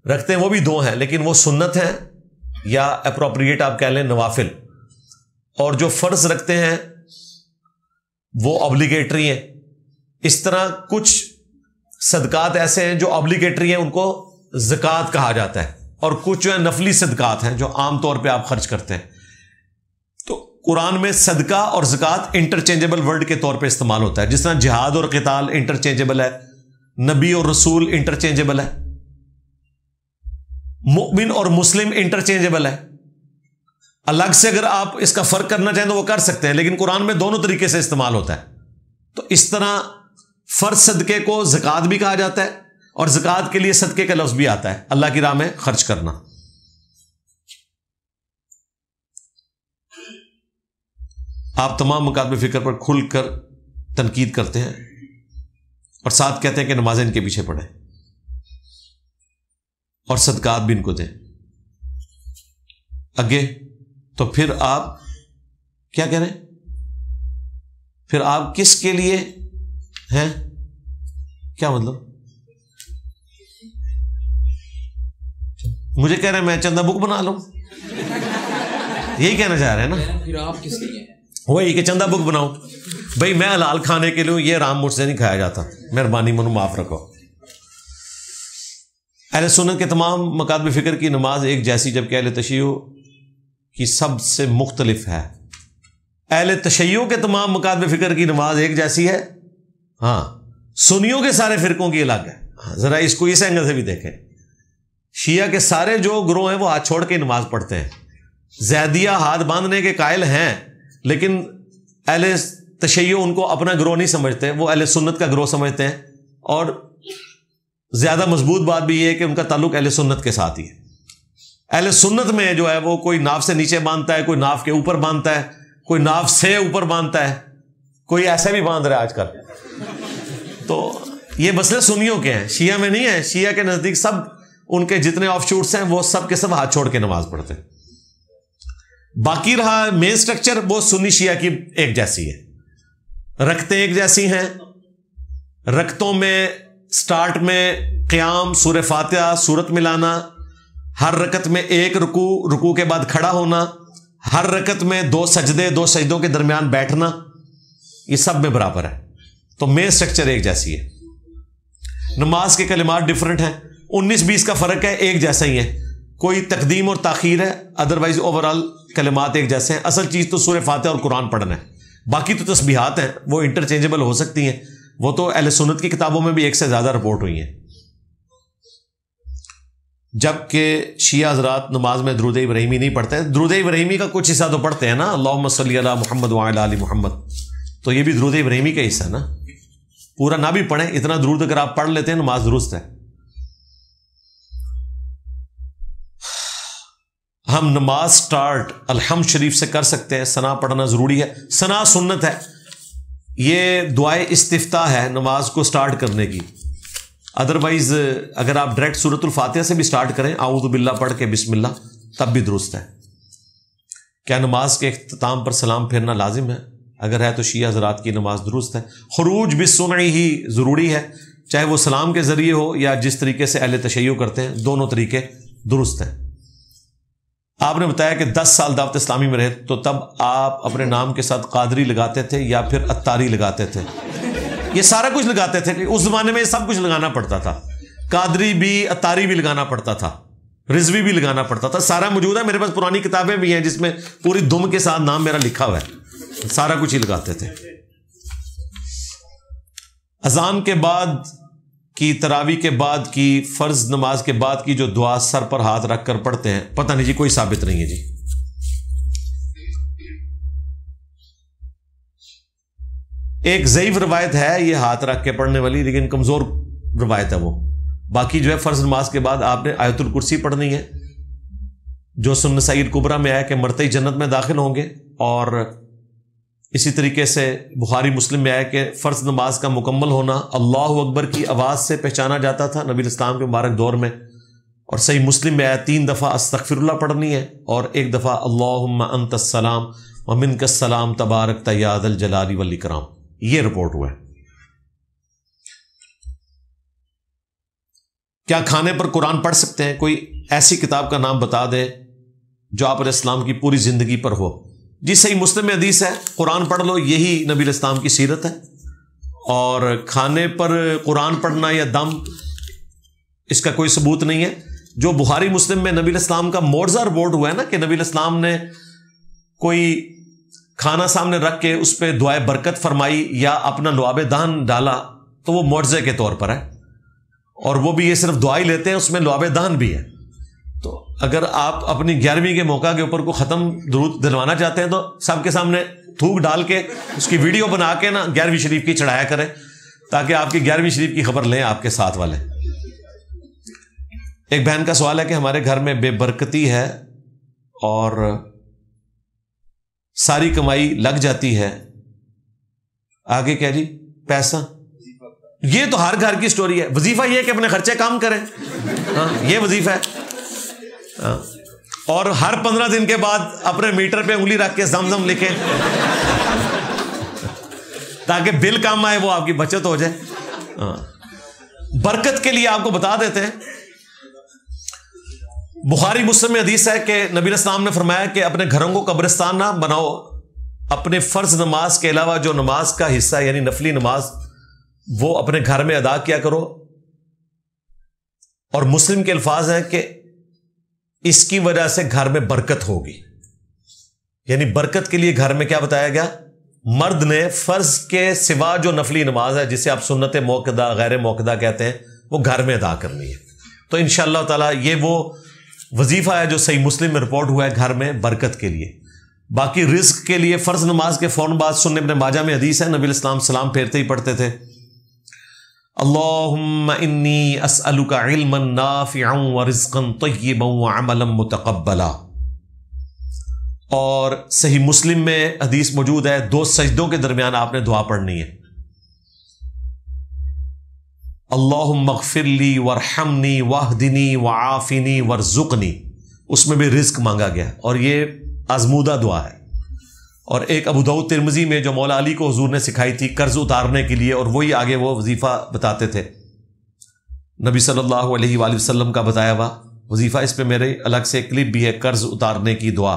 رکعتیں وہ بھی 2 ہیں لیکن وہ سنت ہیں یا اپروپریٹ آپ کہہ لیں نوافل, اور جو فرض رکھتے ہیں وہ obligatory ہیں. اس طرح کچھ صدقات ایسے ہیں جو obligatory ہیں, ان کو زکات کہا جاتا ہے, اور کچھ جو ہے نفلی صدقات ہیں جو عام طور پہ آپ خرچ کرتے ہیں. تو قرآن میں صدقہ اور زکات انٹرچینجبل ورڈ کے طور پہ استعمال ہوتا ہے. جس طرح جہاد اور قتال انٹرچینجبل ہے, نبی اور رسول انٹرچینجبل ہے, مؤمن اور مسلم انٹرچینجبل ہے. الگ سے اگر آپ اس کا فرق کرنا چاہیں تو وہ کر سکتے ہیں, لیکن قرآن میں دونوں طریقے سے استعمال ہوتا ہے. تو اس طرح فرض صدقے کو زکات بھی کہا جاتا ہے, اور زکات کے لیے صدقے کا لفظ بھی آتا ہے, اللہ کی راہ میں خرچ کرنا. آپ تمام مکاتب فکر پر کھل کر تنقید کرتے ہیں اور ساتھ کہتے ہیں کہ نمازیں ان کے پیچھے پڑھیں اور صدقات بھی ان کو دیں. آگے تو پھر آپ کیا کہہ رہے ہیں؟ پھر آپ کس کے لیے ہیں؟ کیا مطلب؟ مجھے کہہ رہے ہیں میں چندہ بک بنا لوں, یہی کہنا چاہ رہے ہیں نا؟ پھر آپ کس لیے ہیں؟ وہی کہ چندہ بک بناؤ. بھائی میں حلال کھانے کے لیے, یہ رام مجھ سے نہیں کھایا جاتا, مہربانی منو معاف رکھو. اہل سنت کے تمام مکاتب فکر کی نماز ایک جیسی, جبکہ اہل تشیع کی سب سے مختلف ہے. اہل تشیع کے تمام مکاتب فکر کی نماز ایک جیسی ہے, ہاں سنیوں کے سارے فرقوں کی الگ ہے. ذرا اس کو اس اینگل سے بھی دیکھیں. شیعہ کے سارے جو گروہ ہیں وہ ہاتھ چھوڑ کے نماز پڑھتے ہیں. زیدیہ ہاتھ باندھنے کے قائل ہیں, لیکن اہل تشیع ان کو اپنا گروہ نہیں سمجھتے, وہ اہل سنت کا گروہ سمجھتے ہیں. اور زیادہ مضبوط بات بھی یہ ہے کہ ان کا تعلق اہل سنت کے ساتھ ہی ہے. اہل سنت میں جو ہے وہ کوئی ناف سے نیچے باندھتا ہے, کوئی ناف کے اوپر باندھتا ہے, کوئی ناف سے اوپر باندھتا ہے, کوئی ایسا بھی باندھ رہا ہے آج کل. تو یہ مسئلے سنیوں کے ہیں, شیعہ میں نہیں ہے. شیعہ کے نزدیک سب ان کے جتنے آف شوٹس ہیں وہ سب کے سب ہاتھ چھوڑ کے نماز پڑھتے ہیں. باقی رہا مین سٹرکچر, وہ سنی شیعہ کی ایک جیسی ہے. رکعتیں ایک جیسی ہیں. رکعتوں میں سٹارٹ میں قیام, سورہ فاتحہ, سورت ملانا, ہر رکعت میں 1 رکوع, رکوع کے بعد کھڑا ہونا, ہر رکعت میں 2 سجدے, 2 سجدوں کے درمیان بیٹھنا, یہ سب میں برابر ہے. تو مین سٹرکچر ایک جیسی ہے. نماز کے کلمات ڈیفرنٹ ہیں, 19-20 کا فرق ہے, ایک جیسا ہی ہے. کوئی تقدیم اور تاخیر ہے, ادروائز اوورال کلمات ایک جیسے ہیں. اصل چیز تو سورہ فاتحہ اور قرآن پڑھنا ہے. باقی تو تسبیحات ہیں, وہ انٹرچینجبل ہو سکتی ہیں. وہ تو اہل سنت کی کتابوں میں بھی 1 سے زیادہ رپورٹ ہوئی ہیں. جبکہ شیعہ حضرات نماز میں درود ابراہیمی نہیں پڑھتے ہیں. درود ابراہیمی کا کچھ حصہ تو پڑھتے ہیں نا, اللہم صلی علی محمد وعلی آل محمد, تو یہ بھی درود ابراہیمی کا حصہ ہے نا. پورا نہ بھی پڑھیں, اتنا درود اگر آپ پڑھ لیتے ہیں نماز درست ہے. ہم نماز سٹارٹ الحمد شریف سے کر سکتے ہیں. ثنا پڑھنا ضروری ہے, ثنا سنت ہے. یہ دعائے استفتاح ہے نماز کو سٹارٹ کرنے کی. ادروائز اگر آپ ڈائریکٹ سورۃ الفاتحہ سے بھی سٹارٹ کریں, اعوذ باللہ پڑھ کے بسم اللہ, تب بھی درست ہے. کیا نماز کے اختتام پر سلام پھیرنا لازم ہے؟ اگر ہے تو شیعہ حضرات کی نماز درست ہے. خروج بالسمع ہی ضروری ہے, چاہے وہ سلام کے ذریعے ہو یا جس طریقے سے اہل تشیع کرتے ہیں, دونوں طریقے درست ہیں. آپ نے بتایا کہ 10 سال دعوت اسلامی میں رہے, تو تب آپ اپنے نام کے ساتھ قادری لگاتے تھے یا پھر اتاری لگاتے تھے؟ یہ سارا کچھ لگاتے تھے. اس زمانے میں سب کچھ لگانا پڑتا تھا. قادری بھی, اتاری بھی لگانا پڑتا تھا, رضوی بھی لگانا پڑتا تھا. سارا موجود ہے میرے پاس, پرانی کتابیں بھی ہیں جس میں پوری دم کے ساتھ نام میرا لکھا ہوا ہے. سارا کچھ ہی لگاتے تھے. اذان کے بعد کی, تراویح کے بعد کی, فرض نماز کے بعد کی جو دعا سر پر ہاتھ رکھ کر پڑھتے ہیں, پتہ نہیں جی, کوئی ثابت نہیں ہے جی. ایک ضعیف روایت ہے یہ ہاتھ رکھ کے پڑھنے والی, لیکن کمزور روایت ہے وہ. باقی جو ہے فرض نماز کے بعد آپ نے آیت الکرسی پڑھنی ہے, جو سنن نسائی الکبریٰ میں آیا کہ مرتے ہی جنت میں داخل ہوں گے. اور اسی طریقے سے بخاری مسلم میں آیا کہ فرض نماز کا مکمل ہونا اللہ اکبر کی آواز سے پہچانا جاتا تھا نبی اسلام کے مبارک دور میں. اور صحیح مسلم میں آیا 3 دفعہ استغفر اللہ پڑھنی ہے اور 1 دفعہ اللہم انت السلام ومنک السلام تبارک یا ذا الجلال والاکرام. یہ رپورٹ ہوا ہے. کیا کھانے پر قرآن پڑھ سکتے ہیں؟ کوئی ایسی کتاب کا نام بتا دے جو آپ علیہ السلام کی پوری زندگی پر ہو. جی صحیح مسلم میں حدیث ہے قرآن پڑھ لو، یہی نبی علیہ السلام کی سیرت ہے. اور کھانے پر قرآن پڑھنا یا دم اس کا کوئی ثبوت نہیں ہے. جو بخاری مسلم میں نبی علیہ السلام کا معجزہ رپورٹ ہوا ہے نا کہ نبی علیہ السلام نے کوئی کھانا سامنے رکھ کے اس پہ دعائے برکت فرمائی یا اپنا لعاب دہن ڈالا، تو وہ معجزے کے طور پر ہے. اور وہ بھی یہ صرف دعا ہی لیتے ہیں، اس میں لعاب دہن بھی ہے. تو اگر آپ اپنی 11ویں کے موقع کے اوپر کو ختم درود دلوانا چاہتے ہیں تو سب کے سامنے تھوک ڈال کے اس کی ویڈیو بنا کے نا 11ویں شریف کی چڑھایا کریں تاکہ آپ کی 11ویں شریف کی خبر لیں آپ کے ساتھ والے. ایک بہن کا سوال ہے کہ ہمارے گھر میں بے برکتی ہے اور ساری کمائی لگ جاتی ہے، آگے کیا جی پیسہ. یہ تو ہر گھر کی سٹوری ہے. وظیفہ یہ کہ اپنے خرچے کم کریں، ہاں یہ وظیفہ ہے. اور ہر 15 دن کے بعد اپنے میٹر پہ انگلی رکھ کے زمزم لکھیں تاکہ بل کم آئے، وہ آپ کی بچت ہو جائے. برکت کے لیے آپ کو بتا دیتے ہیں، بخاری مسلم میں حدیث ہے کہ نبی علیہ السلام نے فرمایا کہ اپنے گھروں کو قبرستان نہ بناؤ، اپنے فرض نماز کے علاوہ جو نماز کا حصہ یعنی نفلی نماز وہ اپنے گھر میں ادا کیا کرو. اور مسلم کے الفاظ ہیں کہ اس کی وجہ سے گھر میں برکت ہوگی. یعنی برکت کے لیے گھر میں کیا بتایا گیا؟ مرد نے فرض کے سوا جو نفلی نماز ہے جسے آپ سنت موقدہ غیر موقدہ کہتے ہیں وہ گھر میں ادا کرنی ہے. تو انشاءاللہ تعالی یہ وہ وظیفہ ہے جو صحیح مسلم میں رپورٹ ہوا ہے گھر میں برکت کے لیے. باقی رزق کے لیے فرض نماز کے فوراً بعد سنن ابن ماجہ میں حدیث ہے، نبی علیہ السلام سلام پھیرتے ہی پڑھتے تھے اللہم انی اسألک علما نافعا ورزقا طیبا وعملا متقبلا. اور صحیح مسلم میں حدیث موجود ہے 2 سجدوں کے درمیان آپ نے دعا پڑھنی ہے، اللہم اغفر لی وارحمنی واہدنی وعافنی وارزقنی. اس میں بھی رزق مانگا گیا اور یہ آزمودہ دعا ہے. اور ایک ابو داؤد ترمذی میں جو مولا علی کو حضور نے سکھائی تھی قرض اتارنے کے لیے، اور وہی آگے وہ وظیفہ بتاتے تھے. نبی صلی اللہ علیہ وآلہ وسلم کا بتایا ہوا وظیفہ، اس پہ میرے الگ سے کلپ بھی ہے قرض اتارنے کی دعا.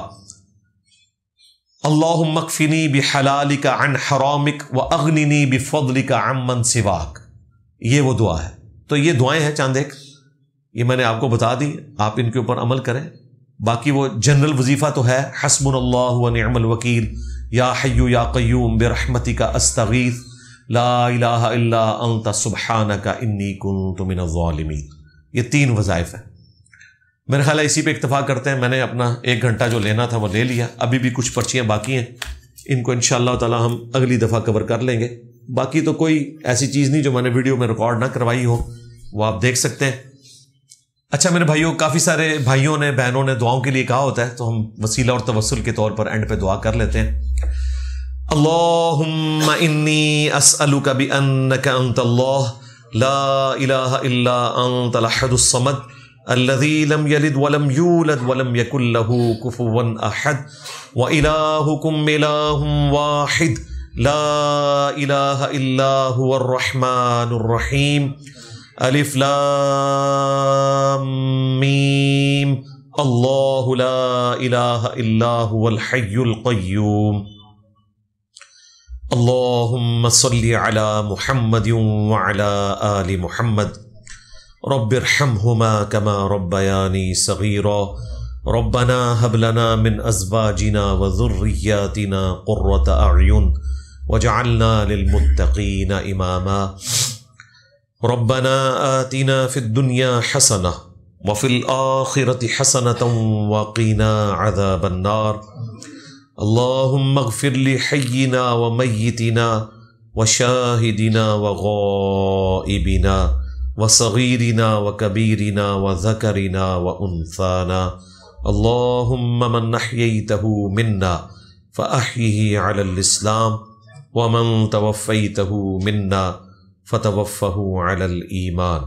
اللہم اکفنی بحلالک عن حرامک واغننی بفضلک عمن سواک. یہ وہ دعا ہے. تو یہ دعائیں ہیں چاند ایک، یہ میں نے آپ کو بتا دی، آپ ان کے اوپر عمل کریں. باقی وہ جنرل وظیفہ تو ہے حسبنا اللہ ونعم الوکیل، یا حی یا قیوم برحمتک استغیث، لا الہ الا انت سبحانک انی کنت من الظالمین. یہ 3 وظائف ہیں. میرے خیال ہے اسی پہ اکتفا کرتے ہیں. میں نے اپنا 1 گھنٹہ جو لینا تھا وہ لے لیا. ابھی بھی کچھ پرچیاں باقی ہیں، ان کو انشاءاللہ تعالی ہم اگلی دفعہ کور کر لیں گے. باقی تو کوئی ایسی چیز نہیں جو میں نے ویڈیو میں ریکارڈ نہ کروائی ہو، وہ آپ دیکھ سکتے ہیں. اچھا میرے بھائیوں، کافی سارے بھائیوں نے بہنوں نے دعاؤں کے لیے کہا ہوتا ہے، تو ہم وسیلہ اور توسل کے طور پر اینڈ پہ دعا کر لیتے ہیں. اللہم انی اسألک بانک انت اللہ لا الہ الا انت الاحد الصمد الذی لم یلد ولم یولد ولم یکن لہ کفوا احد والہکم الہ واحد لا الہ الا هو الرحمن الرحیم الف لام میم اللہ لا الہ الا هو الحی القیوم. اللہم صلی علی محمد وعلی آل محمد رب ارحمہما کما ربیانی صغیرا ربنا هب لنا من ازواجنا وذریاتنا قرۃ اعین واجعلنا للمتقین اماما. ربنا آتنا فی الدنیا حسنہ وفی الآخرۃ حسنۃ وقنا عذاب النار. اللہم اغفر لحینا ومیتنا وشاہدنا وغائبنا وصغیرنا وکبیرنا وذکرنا وانثانا. اللہم من احییتہ منا فاحیہ علی الاسلام ومن توفیتہ منا فتوفہ علی الایمان.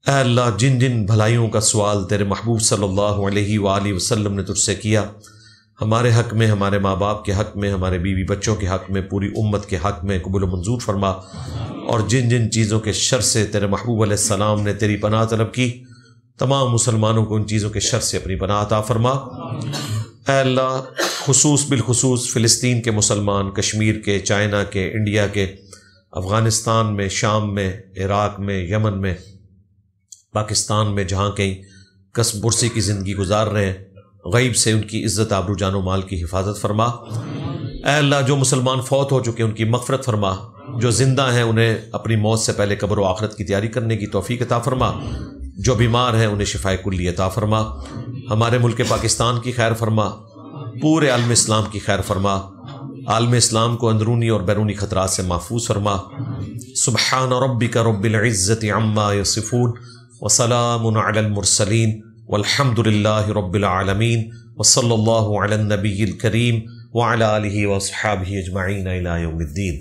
اے اللہ جن جن بھلائیوں کا سوال تیرے محبوب صلی اللہ علیہ وآلہ وسلم نے تجھ سے کیا، ہمارے حق میں، ہمارے ماں باپ کے حق میں، ہمارے بیوی بچوں کے حق میں، پوری امت کے حق میں قبول و منظور فرما، اور جن جن چیزوں کے شر سے تیرے محبوب علیہ السلام نے تیری پناہ طلب کی، تمام مسلمانوں کو ان چیزوں کے شر سے اپنی پناہ عطا فرما۔ اے اللہ بالخصوص فلسطین کے مسلمان، کشمیر کے، چائنا کے، انڈیا کے، افغانستان میں، شام میں، عراق میں، یمن میں، پاکستان میں، جہاں کہیں کسب برسی کی زندگی گزار رہے ہیں، غیب سے ان کی عزت، آبرو، جان و مال کی حفاظت فرما۔ اے اللہ جو مسلمان فوت ہو چکے ان کی مغفرت فرما، جو زندہ ہیں انہیں اپنی موت سے پہلے قبر و آخرت کی تیاری کرنے کی توفیق عطا فرما، جو بیمار ہیں انہیں شفائے کلی عطا فرما، ہمارے ملک پاکستان کی خیر فرما، پورے عالم اسلام کی خیر فرما، عالم اسلام کو اندرونی اور بیرونی خطرات سے محفوظ فرما۔ سبحان ربک رب العزت عما یصفون وسلام علی المرسلین والحمد للہ رب العالمین وصلی اللہ علی النبی الکریم وعلی آلہ واصحابہ اجمعین الی یوم الدین۔